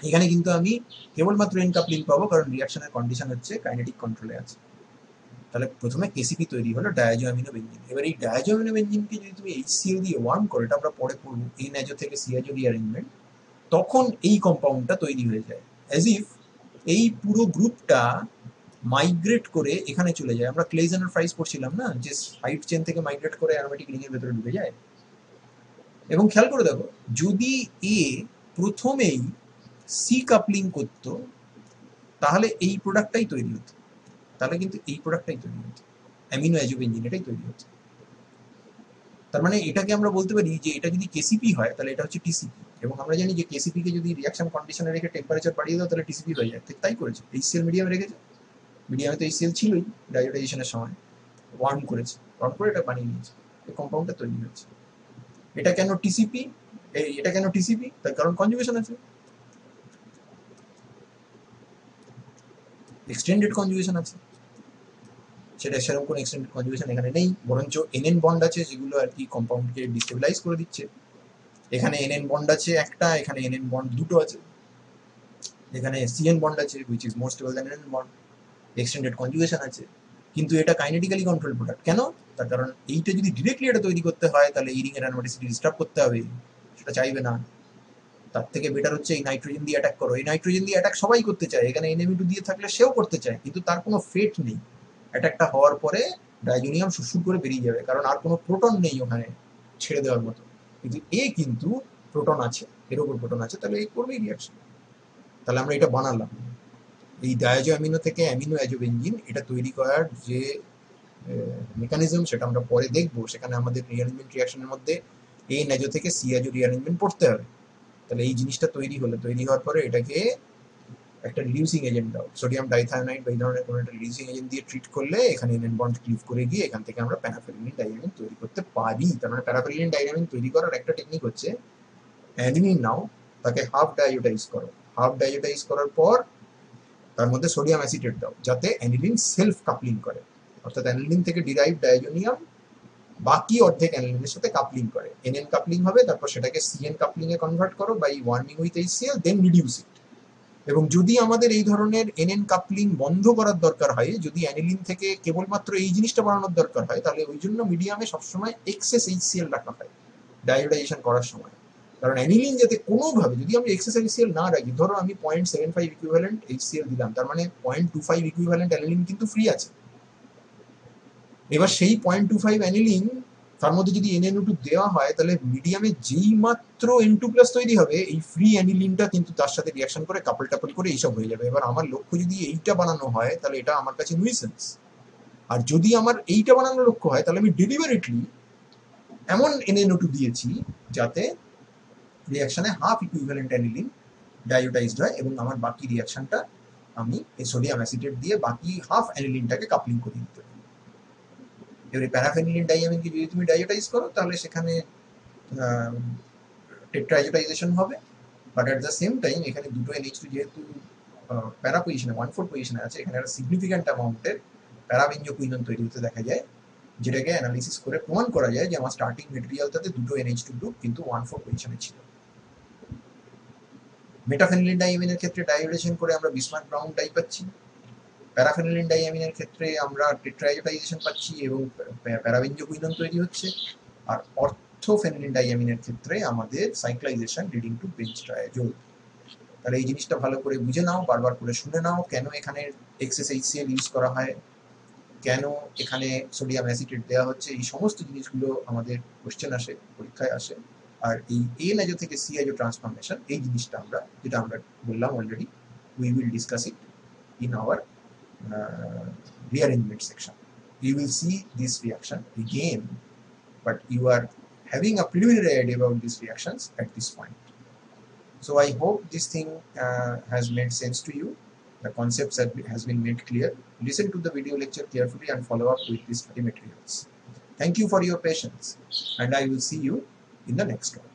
এখানে কিন্তু আমি কেবলমাত্র N কাপলিং পাবো, কারণ রিয়াকশনের কন্ডিশন হচ্ছে কাইনেটিক কন্ট্রোলে আছে। তাহলে প্রথমে KCP তৈরি হলো ডায়াজো অ্যামিনো বেঞ্জিন। এবার এই ডায়াজো অ্যামিনো বেঞ্জিনকে যদি তুমি HCl দিয়ে ওয়ার্ম করো, এটা আমরা পরে পড়বো, N-আজো থেকে C-আজো রিঅ্যারেঞ্জমেন্ট, তখন এই কম্পাউন্ডটা তৈরি হয়ে যায় অ্যাজ ইফ এই পুরো গ্রুপটা মাইগ্রেট করে এখানে চলে যায়। আমরা ক্লেইজেন ফ্রাইস পড়ছিলাম না, যে সাইড চেন থেকে মাইগ্রেট করে অ্যারোমেটিক রিংয়ের ভেতরে ঢুকে যায়। এবং খেয়াল করে দেখো, যদি এ প্রথমেই সি কাপলিং করতো তাহলে এই প্রোডাক্টটাই তৈরি হতো, তাহলে কিন্তু এই প্রোডাক্টটাই তৈরি হতো, অ্যামিনো অ্যাজোবেঞ্জিন এটাই তৈরি হতো। তার মানে এটাকে আমরা বলতে পারি যে এটা যদি KCP হয় তাহলে এটা হচ্ছে TCP, এবং আমরা জানি যে KCP কে যদি রিয়াকশন কন্ডিশনে রেখে টেম্পারেচার বাড়িয়ে দাও তাহলে TCP হয়ে যায়, তাই করেছে। HCl মিডিয়ামে রেখেছে, মিডিয়ামে তো HCl ছিলই, ডায়োটাইজেশনের সময় ওয়ার্ম করেছে, ওয়ার্ম করে এটা বানিয়ে নিয়েছে, এই কম্পাউন্ডটা তৈরি হয়েছে। এটা কেন TCP, এটা কেন TCP, তার কারণ কনজুগেশন আছে, এক্সটেন্ডেড কনজুগেশন আছে, সেটা সেরকম কোনো এক্সটেন্ডেড কনজুগেশন এখানে নেই, বরঞ্চ NN বন্ড আছে যেগুলো আর কি কম্পাউন্ডকে ডিস্টেবিলাইজ করে দিচ্ছে। এখানে NN বন্ড আছে একটা, এখানে NN বন্ড দুটো আছে, এখানে CN বন্ড আছে which is more stable than NN bond, extended conjugation আছে, কিন্তু এটা কাইনেটিক্যালি কন্ট্রোল প্রোডাক্ট। কেন, তার কারণ এইটা যদি ডিরেক্টলি এটা তৈরি করতে হয় তাহলে এই রিং এর অ্যারোমেটিসিটি ডিস্টার্ব করতে হবে, সেটা চাইবে না। তার থেকে বেটার হচ্ছে এই নাইট্রোজেন দিয়ে অ্যাটাক করো। এই নাইট্রোজেন দিয়ে অ্যাটাক সবাই করতে চায়, এখানে NME2 দিয়ে থাকলে সেও করতে চায়, কিন্তু তার কোনো ফেট নেই। অ্যাটাকটা হওয়ার পরে ডাইজোনিয়াম সুসুর করে বেরিয়ে যাবে, কারণ আর কোনো প্রোটন নেই ওখানে ছেড়ে দেওয়ার মতো। কিন্তু এ কিন্তু প্রোটন আছে, এর ওপর প্রোটন আছে, তাহলে এই করবেই রিয়াকশন। তাহলে আমরা এটা বানালাম, এই ডায়াজো অ্যামিনো থেকে অ্যামিনো অ্যাজোবেঞ্জিন, এটা তৈরি করার যে মেকানিজম সেটা আমরা পরে দেখবো। সেখানে আমাদের রিঅ্যারেঞ্জমেন্ট রিয়াকশনের মধ্যে N-আজো থেকে C-আজো রিঅ্যারেঞ্জমেন্ট পড়তে হবে। তাহলে এই জিনিসটা তৈরি হলো, তৈরি হওয়ার পরে এটাকে একটা রিডিউসিং এজেন্ট দাও, সোডিয়াম ডাইথায়োনাইড বা এই ধরনের কোনো একটা রিডিউসিং এজেন্ট দিয়ে ট্রিট করলে এখানে এনএন বন্ড ক্লিভ করে গিয়ে এখান থেকে আমরা প্যারাফিলিন ডাইয়ামিন তৈরি করতে পারি। তার মানে প্যারাফিলিন ডাইয়ামিন তৈরি করার একটা টেকনিক হচ্ছে অ্যানিলিন নাও, তাকে হাফ ডায়োটাইজ করো, হাফ ডায়োটাইজ করার পর তার মধ্যে সোডিয়াম অ্যাসিটেট দাও যাতে অ্যানিলিন সেলফ কাপলিং করে, অর্থাৎ অ্যানিলিন থেকে ডিরাইভ ডায়োনিয়াম বাকি অর্ধেক অ্যানিলিনের সাথে কাপলিং করে, এনএন কাপলিং হবে, তারপর সেটাকে সিএন কাপলিং এ কনভার্ট করো by warming with HCl, then reduce it. এবং যদি আমাদের এই ধরনের এনএন কাপলিং বন্ধ করার দরকার হয়, যদি অ্যানিলিন থেকে কেবলমাত্র এই জিনিসটা বানানোর দরকার হয়, তাহলে ওই জন্য মিডিয়ামে সবসময় এক্সেস HCl রাখা হয় ডায়োডাইজেশন করার সময়। কারণ অ্যানিলিন যাতে কোনোভাবে, যদি আমি এক্সেস HCl না রাখি, ধরো আমি 0.75 ইকুইভ্যালেন্ট HCl দিলাম, তার মানে 0.25 ইকুইভ্যালেন্ট অ্যানিলিন কিন্তু ফ্রি আছে। এবার সেই 0.25 অ্যানিলিন তার মধ্যে যদি NaNO2 দেওয়া হয়, তাহলে মিডিয়ামে যেই মাত্র N2+ তৈরি হবে, এই ফ্রি অ্যানিলিনটা কিন্তু তার সাথে রিয়াকশন করে কাপল টাপল করে এইসব হয়ে যাবে। এবার আমার লক্ষ্য যদি এইটা বানানো হয়, তাহলে এটা আমার কাছে নিউইসেন্স। আর যদি আমার এইটা বানানোর লক্ষ্য হয়, তাহলে আমি ডেলিভারেটলি এমন NaNO2 দিয়েছি যাতে রিয়াকশনে হাফ ইকুইভ্যালেন্ট অ্যানিলিন ডায়োটাইজড হয় এবং আমার বাকি রিয়াকশনটা আমি এই সোডিয়াম অ্যাসিটেট দিয়ে বাকি হাফ অ্যানিলিনটাকে কাপলিং করে দিতে পারি। এবারে প্যারাফেনিলিন ডাইয়ামিনকে যদি তুমি ডায়োটাইজ করো, তাহলে সেখানে টেট্রাইজোটাইজেশন হবে, but at the same time এখানে দুটো NH2 যেহেতু প্যারা পজিশনে 1,4 পজিশনে আছে, এখানে একটা সিগনিফিক্যান্ট অ্যামাউন্টের প্যারাবেঞ্জোকুইনন তৈরি হতে দেখা যায়, যেটাকে অ্যানালিসিস করে প্রমাণ করা যায় যে আমার স্টার্টিং মেটেরিয়ালটাতে দুটো NH2 গ্রুপ কিন্তু 1,4 পজিশনে ছিল। মেটাফেনিলিন ডাইয়ামিনের ক্ষেত্রে ডায়োডেশন করে আমরা বিসমার্ক ব্রাউন ডাই পাচ্ছি, প্যারাফেনিলিন ডাইয়ামিনের ক্ষেত্রে আমরা টেট্রাইজোটাইজেশন পাচ্ছি এবং প্যারাবেঞ্জোকুইনন তৈরি হচ্ছে, আর অর্থোফেনিলিন ডাইয়ামিনের ক্ষেত্রে আমাদের সাইক্লাইজেশন লিডিং টু বেঞ্চ ট্রায়াজোল। তাহলে এই জিনিসটা ভালো করে বুঝে নাও, বারবার করে শুনে নাও, কেন এখানে এক্সেস HCl ইউজ করা হয়, কেন এখানে সোডিয়াম অ্যাসিটেট দেওয়া হচ্ছে, এই সমস্ত জিনিসগুলো আমাদের কোশ্চেন আসে, পরীক্ষায় আসে। আর এই A-নাইজো থেকে C-আইজো ট্রান্সফরমেশন, এই জিনিসটা আমরা যেটা আমরা বললাম already, we will discuss it in our rearrangement section. You will see this reaction again, but you are having a preliminary idea about these reactions at this point. So I hope this thing has made sense to you. The concepts has been made clear. Listen to the video lecture carefully and follow up with these study materials. Thank you for your patience, and I will see you in the next one.